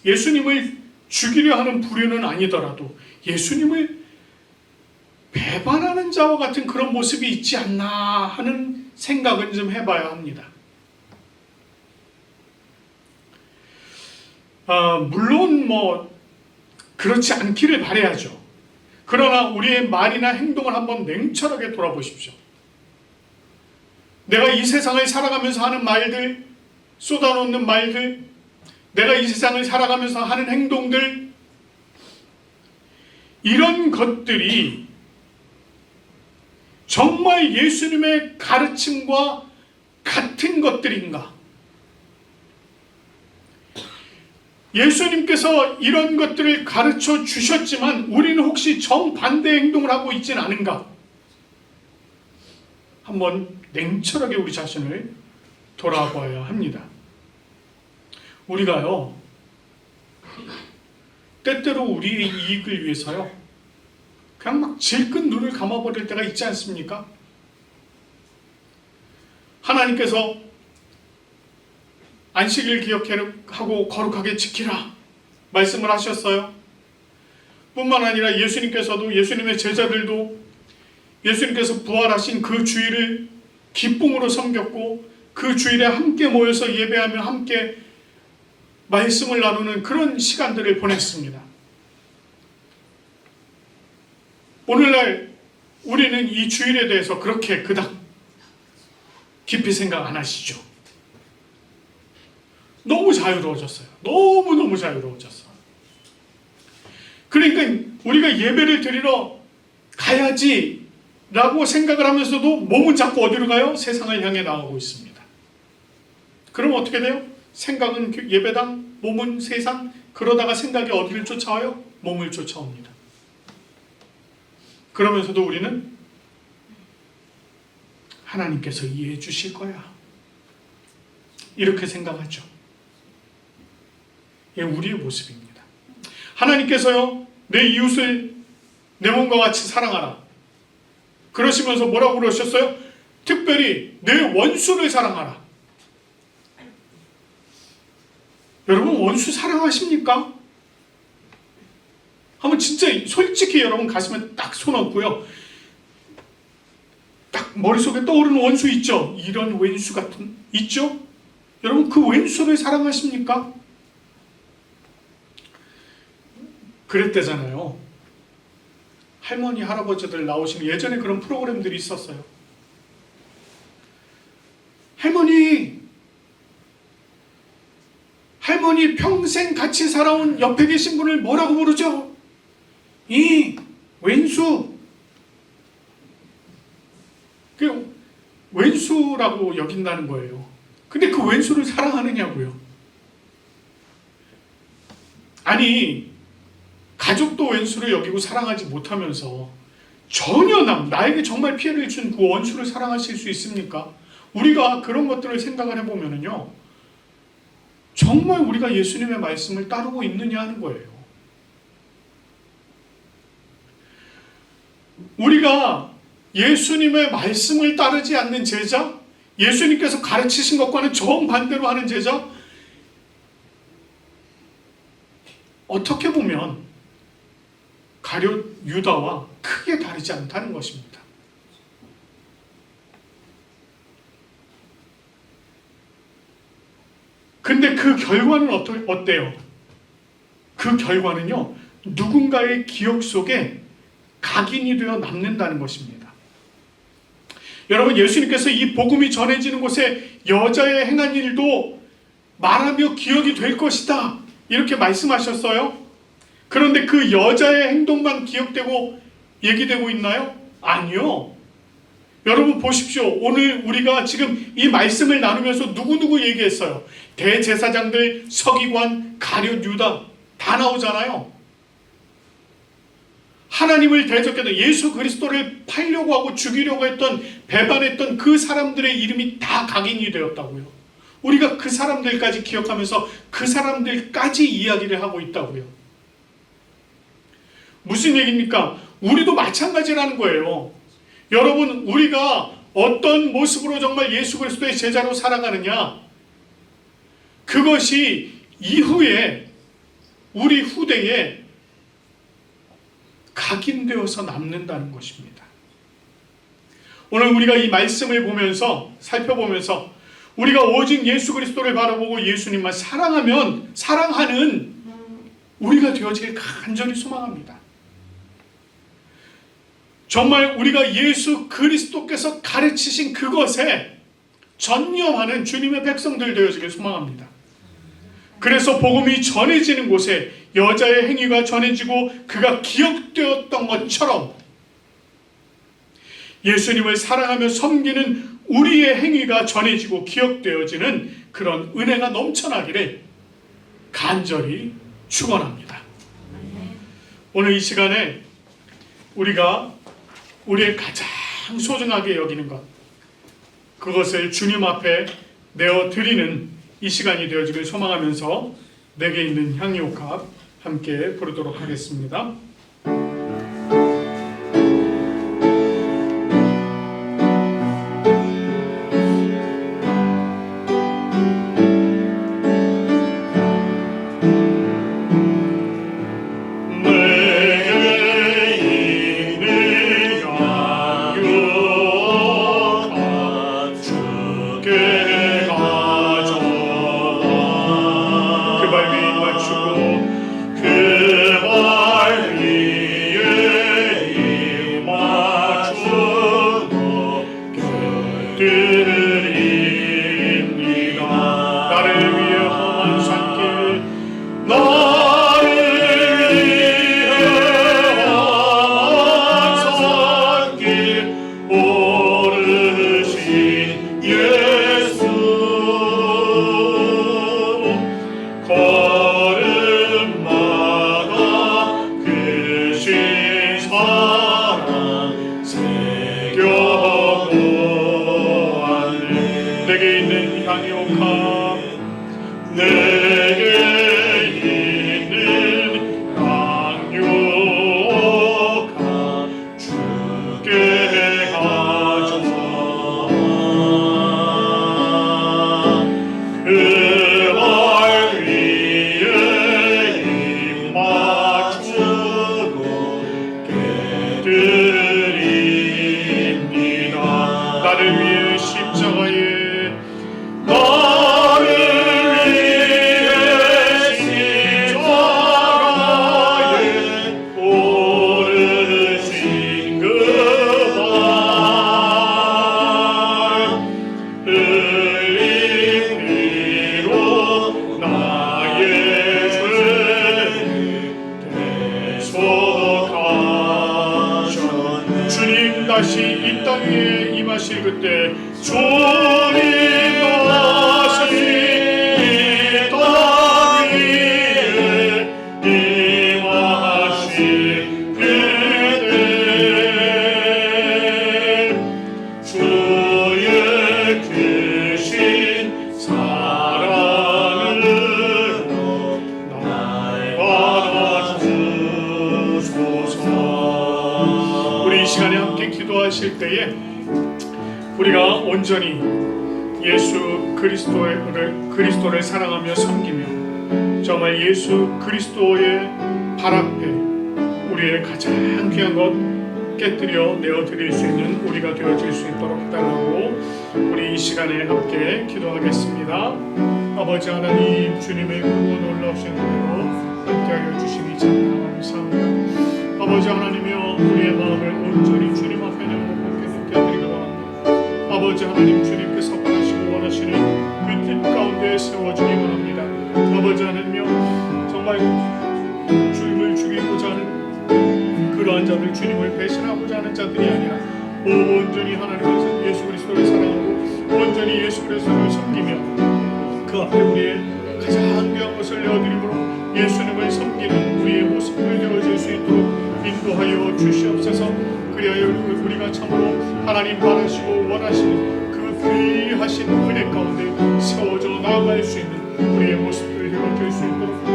S1: 예수님을 죽이려 하는 부류는 아니더라도 예수님을 배반하는 자와 같은 그런 모습이 있지 않나 하는 생각은 좀 해봐야 합니다. 물론 그렇지 않기를 바라야죠. 그러나 우리의 말이나 행동을 한번 냉철하게 돌아보십시오. 내가 이 세상을 살아가면서 하는 말들, 쏟아놓는 말들, 내가 이 세상을 살아가면서 하는 행동들, 이런 것들이 정말 예수님의 가르침과 같은 것들인가? 예수님께서 이런 것들을 가르쳐 주셨지만 우리는 혹시 정반대 행동을 하고 있지는 않은가? 한번 냉철하게 우리 자신을 돌아봐야 합니다. 우리가요, 때때로 우리의 이익을 위해서요, 그냥 막 질끈 눈을 감아버릴 때가 있지 않습니까? 하나님께서 안식일 기억하고 거룩하게 지키라 말씀을 하셨어요. 뿐만 아니라 예수님께서도, 예수님의 제자들도 예수님께서 부활하신 그 주일을 기쁨으로 섬겼고 그 주일에 함께 모여서 예배하며 함께 말씀을 나누는 그런 시간들을 보냈습니다. 오늘날 우리는 이 주일에 대해서 그렇게 그닥 깊이 생각 안 하시죠? 너무 자유로워졌어요. 너무너무 자유로워졌어요. 그러니까 우리가 예배를 드리러 가야지 라고 생각을 하면서도 몸은 자꾸 어디로 가요? 세상을 향해 나가고 있습니다. 그럼 어떻게 돼요? 생각은 예배당, 몸은 세상, 그러다가 생각이 어디를 쫓아와요? 몸을 쫓아옵니다. 그러면서도 우리는 하나님께서 이해해 주실 거야, 이렇게 생각하죠. 이게 우리의 모습입니다. 하나님께서요, 내 이웃을 내 몸과 같이 사랑하라 그러시면서 뭐라고 그러셨어요? 특별히 내 원수를 사랑하라. 여러분, 원수 사랑하십니까? 한번 진짜 솔직히 여러분 가슴에 딱 손 얹고요, 딱 머릿속에 떠오르는 원수 있죠? 이런 왼수 같은 있죠? 여러분, 그 왼수를 사랑하십니까? 그랬대잖아요. 할머니 할아버지들 나오시는 예전에 그런 프로그램들이 있었어요. 할머니 평생 같이 살아온 옆에 계신 분을 뭐라고 부르죠? 이 왼수. 그 왼수라고 여긴다는 거예요. 근데 그 왼수를 사랑하느냐고요. 아니, 가족도 왼수를 여기고 사랑하지 못하면서 전혀 나에게 정말 피해를 준 그 원수를 사랑하실 수 있습니까? 우리가 그런 것들을 생각을 해보면요, 정말 우리가 예수님의 말씀을 따르고 있느냐 하는 거예요. 우리가 예수님의 말씀을 따르지 않는 제자, 예수님께서 가르치신 것과는 정반대로 하는 제자, 어떻게 보면 가룟 유다와 크게 다르지 않다는 것입니다. 근데 그 결과는 어때요? 그 결과는요, 누군가의 기억 속에 각인이 되어 남는다는 것입니다. 여러분, 예수님께서 이 복음이 전해지는 곳에 여자의 행한 일도 말하며 기억이 될 것이다, 이렇게 말씀하셨어요. 그런데 그 여자의 행동만 기억되고 얘기되고 있나요? 아니요. 여러분 보십시오. 오늘 우리가 지금 이 말씀을 나누면서 누구누구 얘기했어요? 대제사장들, 서기관, 가룟 유다 다 나오잖아요. 하나님을 대적했던, 예수 그리스도를 팔려고 하고 죽이려고 했던, 배반했던 그 사람들의 이름이 다 각인이 되었다고요. 우리가 그 사람들까지 기억하면서 그 사람들까지 이야기를 하고 있다고요. 무슨 얘기입니까? 우리도 마찬가지라는 거예요. 여러분, 우리가 어떤 모습으로 정말 예수 그리스도의 제자로 살아가느냐, 그것이 이후에 우리 후대에 각인되어서 남는다는 것입니다. 오늘 우리가 이 말씀을 보면서, 살펴보면서 우리가 오직 예수 그리스도를 바라보고 예수님만 사랑하는 우리가 되어지길 간절히 소망합니다. 정말 우리가 예수 그리스도께서 가르치신 그것에 전념하는 주님의 백성들 되어지길 소망합니다. 그래서 복음이 전해지는 곳에 여자의 행위가 전해지고 그가 기억되었던 것처럼 예수님을 사랑하며 섬기는 우리의 행위가 전해지고 기억되어지는 그런 은혜가 넘쳐나기를 간절히 축원합니다. 오늘 이 시간에 우리가 우리의 가장 소중하게 여기는 것, 그것을 주님 앞에 내어드리는 이 시간이 되어지길 소망하면서 내게 있는 향유옥합 함께 부르도록 하겠습니다. 다시 이 땅 위에 임하실 그때 주님 다시 이 땅 위에 임하실 그때 주의 크신 사랑으로 날 받아주소서. 우리 이 시간에 함께 기도하실 때에 우리가 온전히 예수 그리스도를 사랑하며 섬기며 정말 예수 그리스도의 발 앞에 우리의 가장 귀한 것 깨뜨려 내어드릴 수 있는 우리가 되어질 수 있도록 해달라고 우리 이 시간에 함께 기도하겠습니다. 아버지 하나님, 주님의 크고 놀라우신 은혜로 함께하여 주시니 참 감사합니다. 아버지 하나님이여, 우리의 마음을 온전히 주님 앞에 내어놓고 깨뜨리기 바랍니다. 아버지 하나님, 주님께서 바라시고 원하시는 그 뜻 가운데 세워주기 원합니다. 아버지 하나님이여, 정말 주님을 죽이고자 하는 그러한 자들, 주님을 배신하고자 하는 자들이 아니라 온전히 하나님을 예수 그리스도를 사랑하고 온전히 예수 그리스도를 섬기며 그 앞에 우리의 가장 귀한 것을 내어드림으로 예수님을 섬기는 우리의 모습을 되어질 수 있도록 인도하여 주시옵소서. 그리하여 우리가 참으로 하나님 바라시고 원하시는 그 귀하신 은혜 가운데 세워져 나아갈 수 있는 우리의 모습을 되어질 수 있도록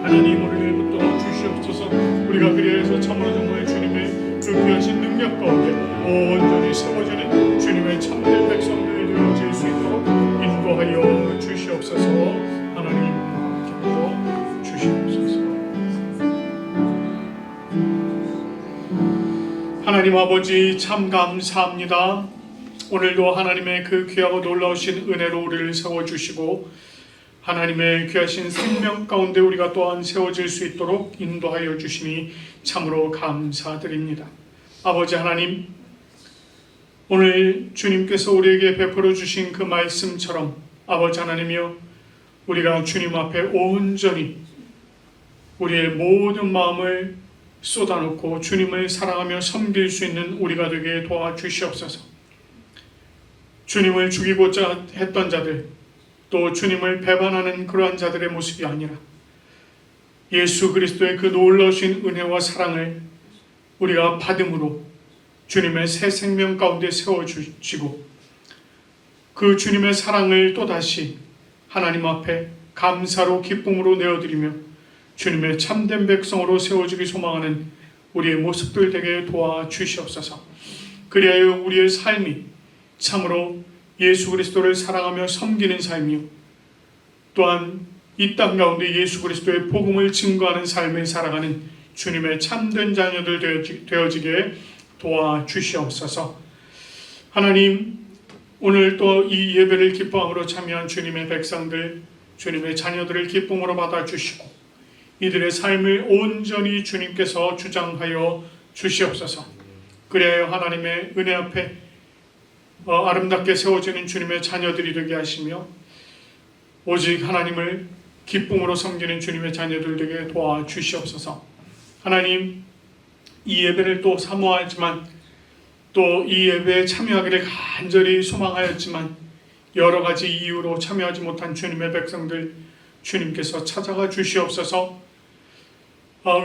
S1: 하나님 오늘 붙들어 주시옵소서. 우리가 그리하여서 참으로 정말 주님의 그 귀하신 능력 가운데 온전히 세워지는 주님의 참된 백성들이 되어질 수 있도록 인도하여 주시옵소서. 하나님 기도로 주시옵소서. 하나님 아버지, 참 감사합니다. 오늘도 하나님의 그 귀하고 놀라우신 은혜로 우리를 세워주시고 하나님의 귀하신 생명 가운데 우리가 또한 세워질 수 있도록 인도하여 주시니 참으로 감사드립니다. 아버지 하나님, 오늘 주님께서 우리에게 베풀어 주신 그 말씀처럼 아버지 하나님이여, 우리가 주님 앞에 온전히 우리의 모든 마음을 쏟아놓고 주님을 사랑하며 섬길 수 있는 우리가 되게 도와주시옵소서. 주님을 죽이고자 했던 자들, 또 주님을 배반하는 그러한 자들의 모습이 아니라 예수 그리스도의 그 놀라우신 은혜와 사랑을 우리가 받음으로 주님의 새 생명 가운데 세워주시고 그 주님의 사랑을 또다시 하나님 앞에 감사로 기쁨으로 내어드리며 주님의 참된 백성으로 세워주기 소망하는 우리의 모습들 되게 도와주시옵소서. 그리하여 우리의 삶이 참으로 예수 그리스도를 사랑하며 섬기는 삶이요 또한 이 땅 가운데 예수 그리스도의 복음을 증거하는 삶을 살아가는 주님의 참된 자녀들 되어지게 도와주시옵소서. 하나님, 오늘 또 이 예배를 기뻐함으로 참여한 주님의 백성들, 주님의 자녀들을 기쁨으로 받아주시고 이들의 삶을 온전히 주님께서 주장하여 주시옵소서. 그래야 하나님의 은혜 앞에 아름답게 세워지는 주님의 자녀들이 되게 하시며 오직 하나님을 기쁨으로 섬기는 주님의 자녀들 되게 도와주시옵소서. 하나님, 이 예배를 또 사모하지만 또 이 예배에 참여하기를 간절히 소망하였지만 여러 가지 이유로 참여하지 못한 주님의 백성들 주님께서 찾아가 주시옵소서.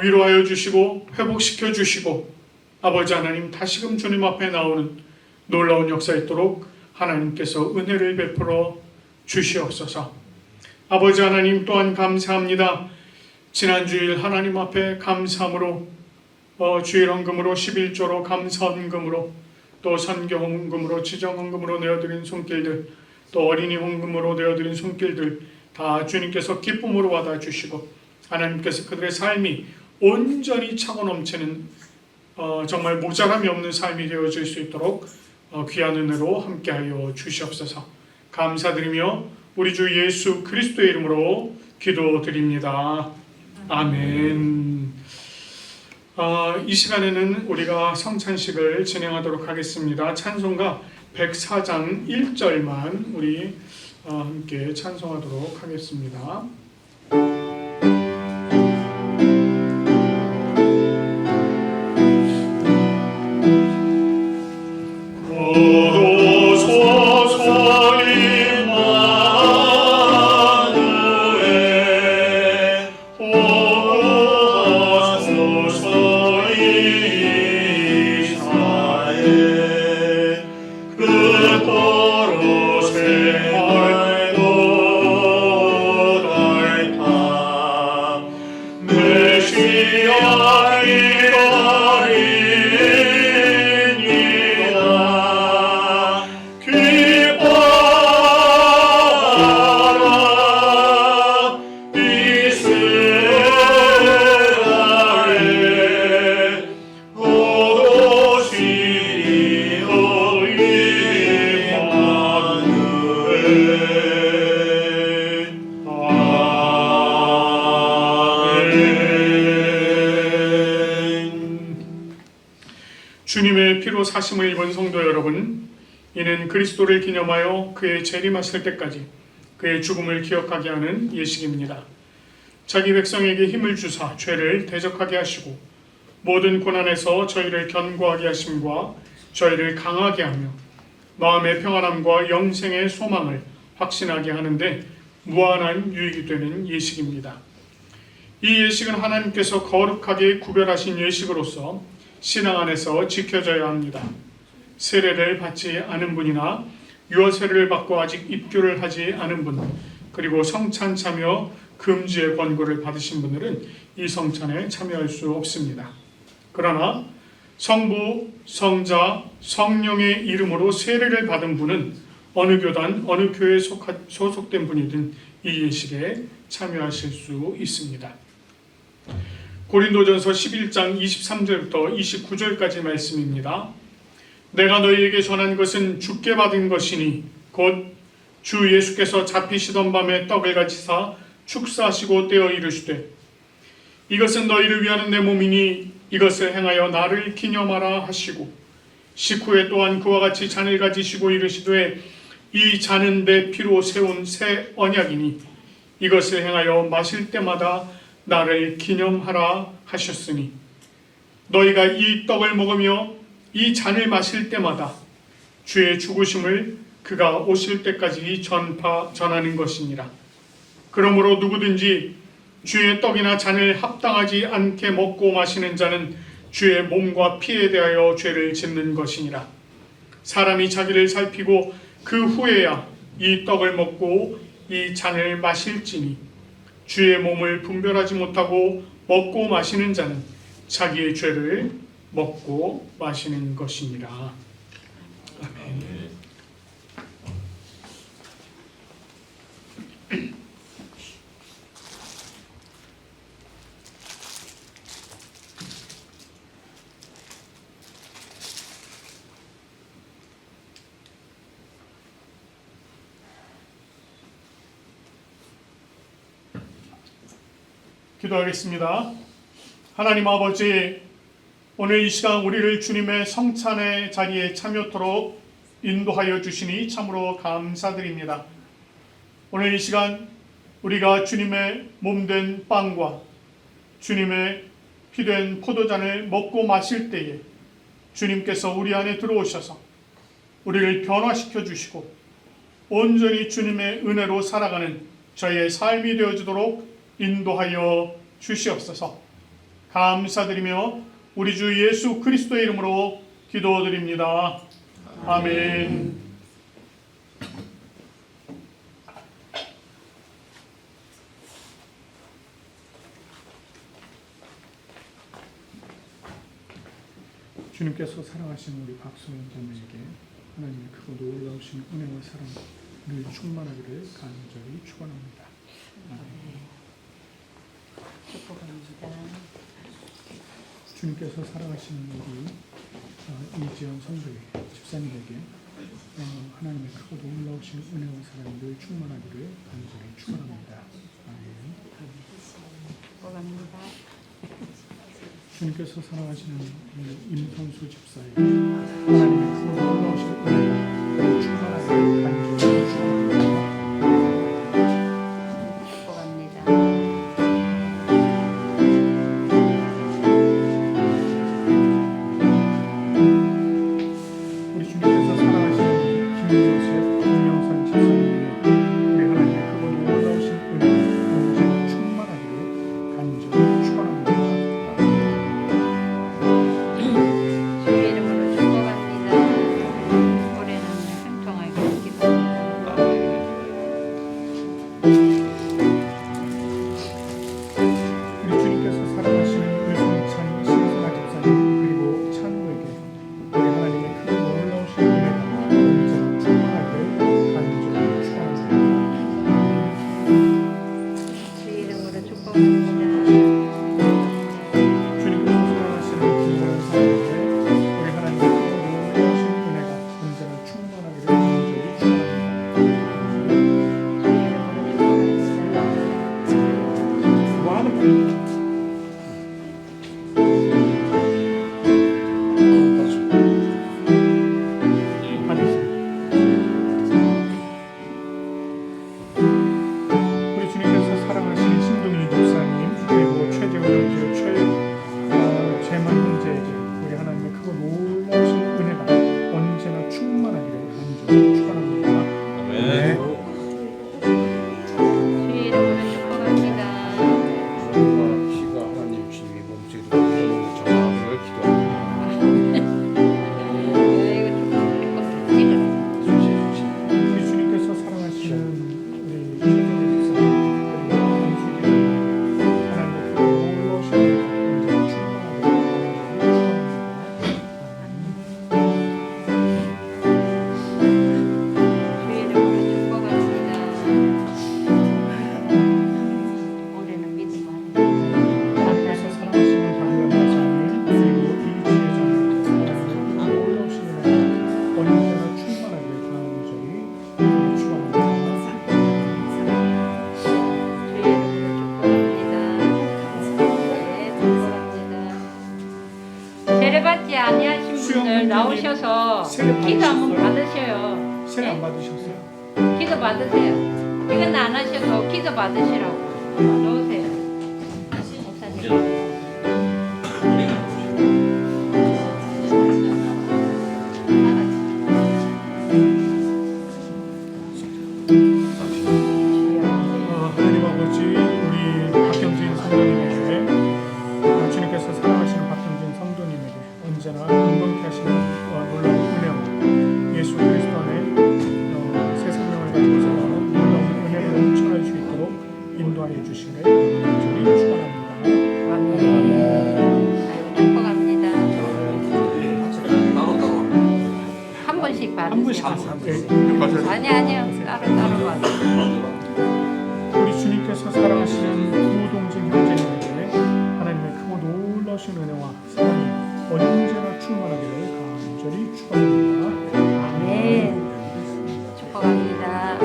S1: 위로하여 주시고 회복시켜 주시고 아버지 하나님 다시금 주님 앞에 나오는 놀라운 역사 있도록 하나님께서 은혜를 베풀어 주시옵소서. 아버지 하나님 또한 감사합니다. 지난 주일 하나님 앞에 감사함으로 주일 헌금으로 11조로 감사 헌금으로 또 선교 헌금으로 지정 헌금으로 내어드린 손길들 또 어린이 헌금으로 내어드린 손길들 다 주님께서 기쁨으로 받아주시고 하나님께서 그들의 삶이 온전히 차고 넘치는 정말 모자람이 없는 삶이 되어질 수 있도록 귀한 은혜로 함께하여 주시옵소서. 감사드리며 우리 주 예수 그리스도의 이름으로 기도드립니다. 아멘. 이 시간에는 우리가 성찬식을 진행하도록 하겠습니다. 찬송가 104장 1절만 우리 함께 찬송하도록 하겠습니다. 주님의 피로 사심을 입은 성도 여러분, 이는 그리스도를 기념하여 그의 재림하실 때까지 그의 죽음을 기억하게 하는 예식입니다. 자기 백성에게 힘을 주사 죄를 대적하게 하시고 모든 고난에서 저희를 견고하게 하심과 저희를 강하게 하며 마음의 평안함과 영생의 소망을 확신하게 하는데 무한한 유익이 되는 예식입니다. 이 예식은 하나님께서 거룩하게 구별하신 예식으로서 신앙 안에서 지켜져야 합니다. 세례를 받지 않은 분이나 유아세례를 받고 아직 입교를 하지 않은 분, 그리고 성찬 참여 금지의 권고를 받으신 분들은 이 성찬에 참여할 수 없습니다. 그러나 성부, 성자, 성령의 이름으로 세례를 받은 분은 어느 교단, 어느 교회에 소속된 분이든 이 예식에 참여하실 수 있습니다. 고린도전서 11장 23절부터 29절까지 말씀입니다. 내가 너희에게 전한 것은 주께 받은 것이니 곧 주 예수께서 잡히시던 밤에 떡을 가지사 축사하시고 떼어 이르시되 이것은 너희를 위하는 내 몸이니 이것을 행하여 나를 기념하라 하시고 식후에 또한 그와 같이 잔을 가지시고 이르시되 이 잔은 내 피로 세운 새 언약이니 이것을 행하여 마실 때마다 나를 기념하라 하셨으니 너희가 이 떡을 먹으며 이 잔을 마실 때마다 주의 죽으심을 그가 오실 때까지 전하는 것이니라. 그러므로 누구든지 주의 떡이나 잔을 합당하지 않게 먹고 마시는 자는 주의 몸과 피에 대하여 죄를 짓는 것이니라. 사람이 자기를 살피고 그 후에야 이 떡을 먹고 이 잔을 마실지니 주의 몸을 분별하지 못하고 먹고 마시는 자는 자기의 죄를 먹고 마시는 것이니라. 아멘. 기도하겠습니다. 하나님 아버지, 오늘 이 시간 우리를 주님의 성찬의 자리에 참여토록 인도하여 주시니 참으로 감사드립니다. 오늘 이 시간 우리가 주님의 몸된 빵과 주님의 피된 포도잔을 먹고 마실 때에 주님께서 우리 안에 들어오셔서 우리를 변화시켜 주시고 온전히 주님의 은혜로 살아가는 저희의 삶이 되어지도록 인도하여 주시옵소서. 감사드리며 우리 주 예수 그리스도의 이름으로 기도드립니다. 아멘. 주님께서 사랑하시는 우리 박수영 자매에게 하나님의 크고 놀라우신 은혜와 사랑 늘 충만하기를 간절히 축원합니다.
S7: 축복합니다.
S1: 주님께서 사랑하시는 우리 이지연 선교회 집사님에게 하나님의 크고 놀라우신 은혜와 사랑이 늘 충만하기를 간절히 축원합니다. 아멘.
S7: 축복합니다.
S1: 주님께서 사랑하시는 임선수 집사에게 하나님의 크고 놀라우신 은혜가 늘 충만하기를 간절히 축원합니다.
S7: 세례받지 아니하신 분들 나오셔서 기도 한번 받으셔요.
S1: 세례 안
S7: 네?
S1: 받으셨어요?
S7: 기도 받으세요. 이건 안 하셔도 기도 받으시라고. 놓으세요. 목사님.
S1: 은혜와 사랑이 언제나 충만하기를 간절히 축원합니다.
S7: 아멘. 축복합니다.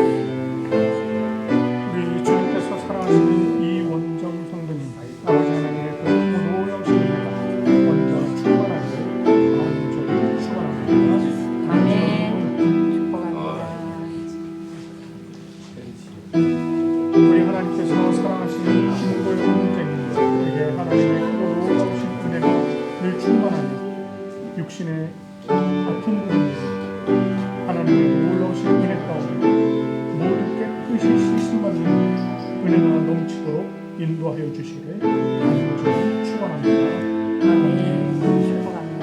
S1: 우리 주님께서 사랑하시는 이원정 성도님, 아버지 하나님의 그 놀라우신 은혜가 언제나 충만하기를 간절히 축원합니다.
S7: 아멘. 축복합니다.
S1: 우리 하나님께서 사랑하시는 신들 형제님들에게 하나님의 그 놀라우신 은혜가 늘 충만하며 육신의 아픈 분들 하나님의 놀라우신 은혜 가운데 모두 깨끗이 씻음받는 은혜가 넘치도록 인도하여 주시기를 간절히 축원합니다.
S7: 아멘. 축복합니다.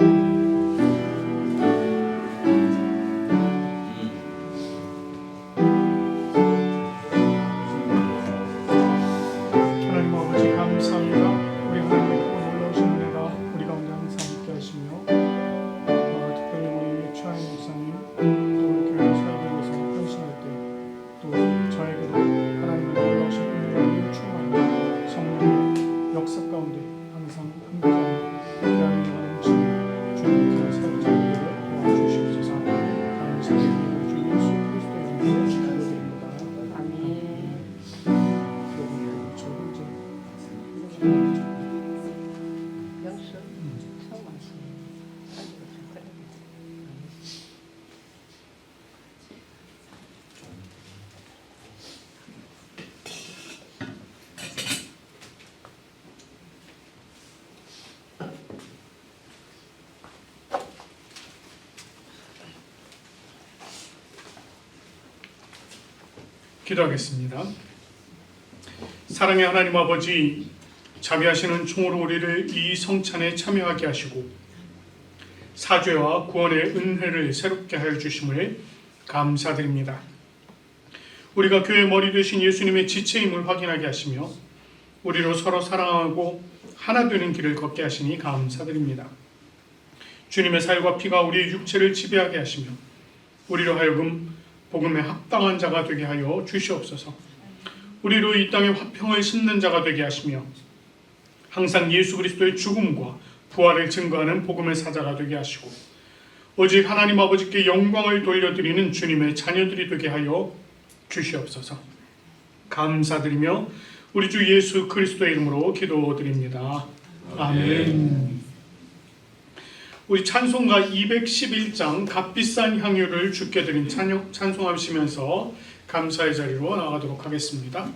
S1: 하나님 아버지 감사합니다. 우리 하나님의 그 놀라우신 은혜가 우리 가운데 항상 있게 하시며 특별히 우리 최하인 목사님 또 교회 사역을 위해서 헌신할 때 또 저에게도 하나님의 놀라우신 은혜가 늘 충만하며 성령의 역사 가운데 항상 함께하는 대한민국 하나님 주님께서 사역자를 도와주시옵소서. 감사드리고 주 예수 그리스도의 이름으로 기도드립니다.
S7: 아멘. 영수 처음 왔어요.
S1: 기도하겠습니다. 사랑의 하나님 아버지, 자비하시는 총으로 우리를 이 성찬에 참여하게 하시고 사죄와 구원의 은혜를 새롭게 하여 주심을 감사드립니다. 우리가 교회 머리 되신 예수님의 지체임을 확인하게 하시며 우리로 서로 사랑하고 하나 되는 길을 걷게 하시니 감사드립니다. 주님의 살과 피가 우리의 육체를 지배하게 하시며 우리로 하여금 복음에 합당한 자가 되게 하여 주시옵소서. 우리로 이 땅에 화평을 심는 자가 되게 하시며 항상 예수 그리스도의 죽음과 부활을 증거하는 복음의 사자가 되게 하시고 오직 하나님 아버지께 영광을 돌려드리는 주님의 자녀들이 되게 하여 주시옵소서. 감사드리며 우리 주 예수 그리스도의 이름으로 기도드립니다. 아멘. 우리 찬송가 211장 값비싼 향유를 주께 드린 찬송하시면서 감사의 자리로 나가도록 하겠습니다.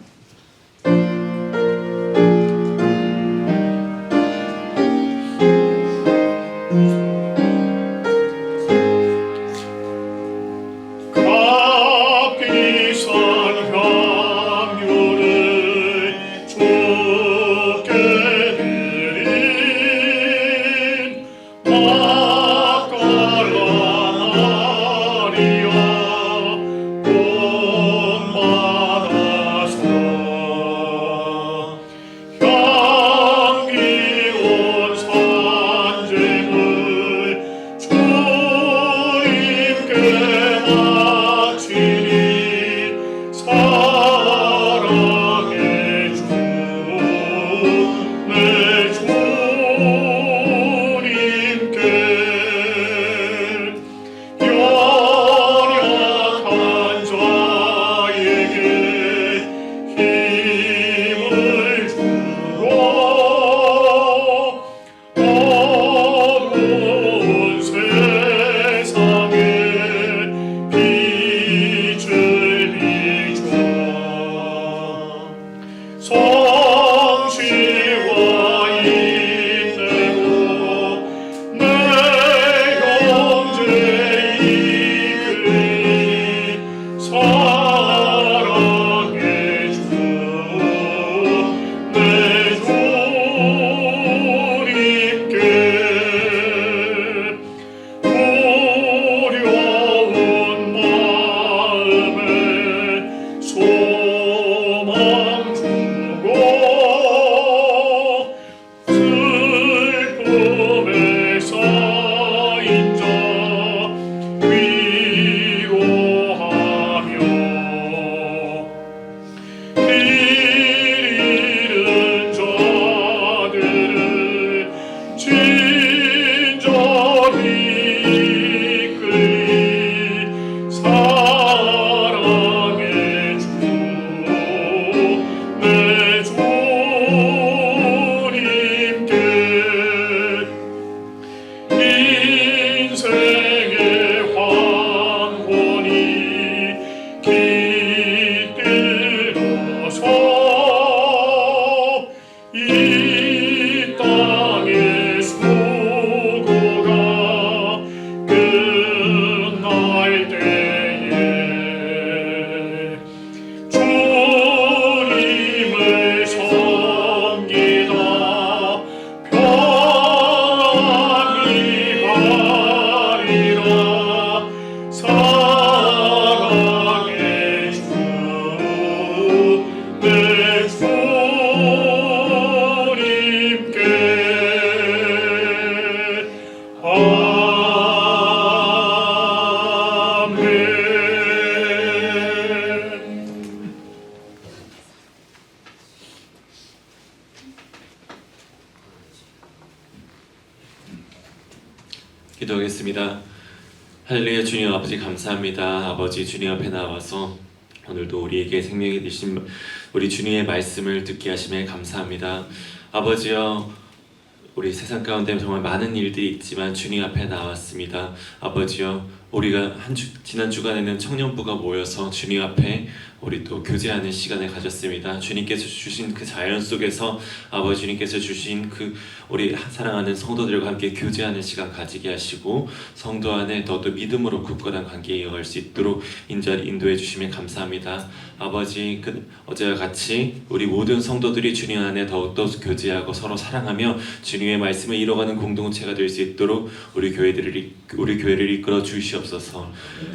S2: 돈 받아서
S8: 기도하겠습니다. 할렐루야. 주님 아버지 감사합니다. 아버지 주님 앞에 나와서 오늘도 우리에게 생명이 되신 우리 주님의 말씀을 듣게 하심에 감사합니다. 아버지여, 우리 세상 가운데 정말 많은 일들이 있지만 주님 앞에 나왔습니다. 아버지여, 우리가 지난 주간에는 청년부가 모여서 주님 앞에 우리 또 교제하는 시간을 가졌습니다. 주님께서 주신 그 자연 속에서 아버지 주님께서 주신 그 우리 사랑하는 성도들과 함께 교제하는 시간 가지게 하시고 성도 안에 더더 믿음으로 굳건한 관계에 이어갈 수 있도록 인도해 주시면 감사합니다. 아버지, 어제와 같이 우리 모든 성도들이 주님 안에 더욱더 교제하고 서로 사랑하며 주님의 말씀을 이뤄가는 공동체가 될 수 있도록 우리 교회를 이끌어 주시옵소서.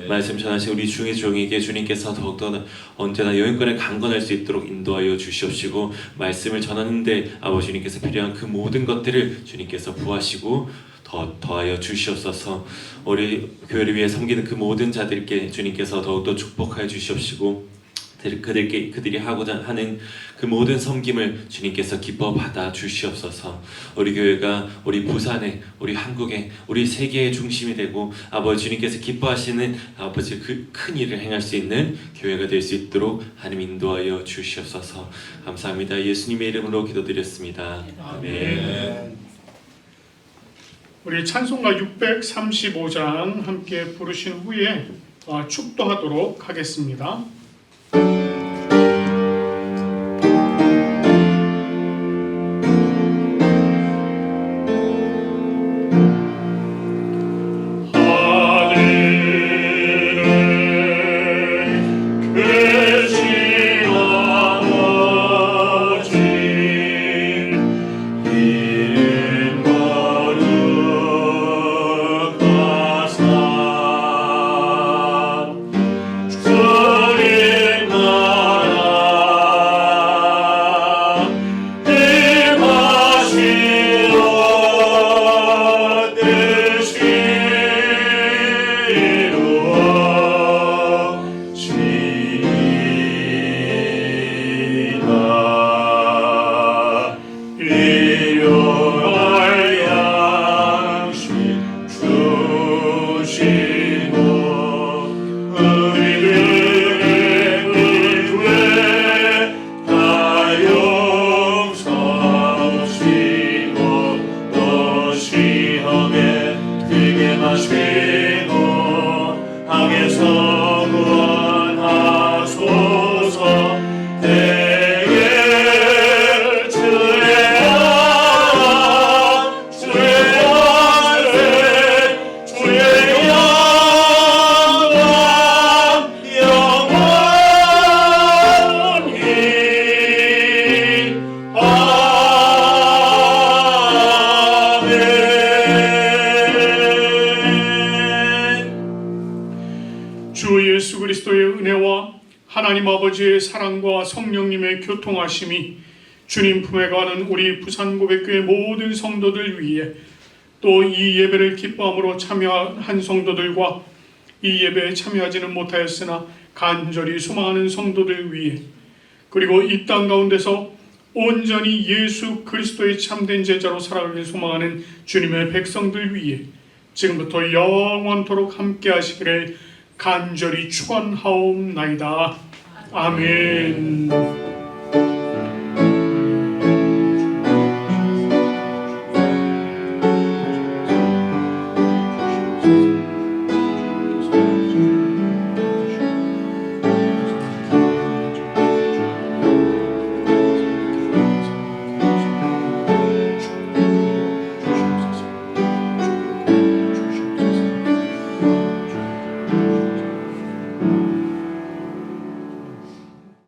S8: 말씀 전하신 우리 중의 종에게 주님께서 더욱더 언제나 여행권에 강건할 수 있도록 인도하여 주시옵시고, 말씀을 전하는데 아버지 주님께서 필요한 그 모든 것들을 주님께서 부하시고 더하여 주시옵소서. 우리 교회를 위해 섬기는 그 모든 자들께 주님께서 더욱더 축복하여 주시옵시고, 그들이 하고자 하는 그 모든 섬김을 주님께서 기뻐 받아 주시옵소서. 우리 교회가 우리 부산에, 우리 한국에, 우리 세계의 중심이 되고 아버지 주님께서 기뻐하시는 아버지 그 큰 일을 행할 수 있는 교회가 될 수 있도록 하나님 인도하여 주시옵소서. 감사합니다. 예수님의 이름으로 기도드렸습니다. 아멘.
S1: 우리 찬송가 635장 함께 부르신 후에 축도하도록 하겠습니다. 주 예수 그리스도의 은혜와 하나님 아버지의 사랑과 성령님의 교통하심이 주님 품에 가는 우리 부산고백교회 모든 성도들 위해, 또 이 예배를 기뻐함으로 참여한 성도들과 이 예배에 참여하지는 못하였으나 간절히 소망하는 성도들 위해, 그리고 이 땅 가운데서 온전히 예수 그리스도의 참된 제자로 살아가길 소망하는 주님의 백성들 위해 지금부터 영원토록 함께 하시기를 간절히 축원하옵나이다. 아멘.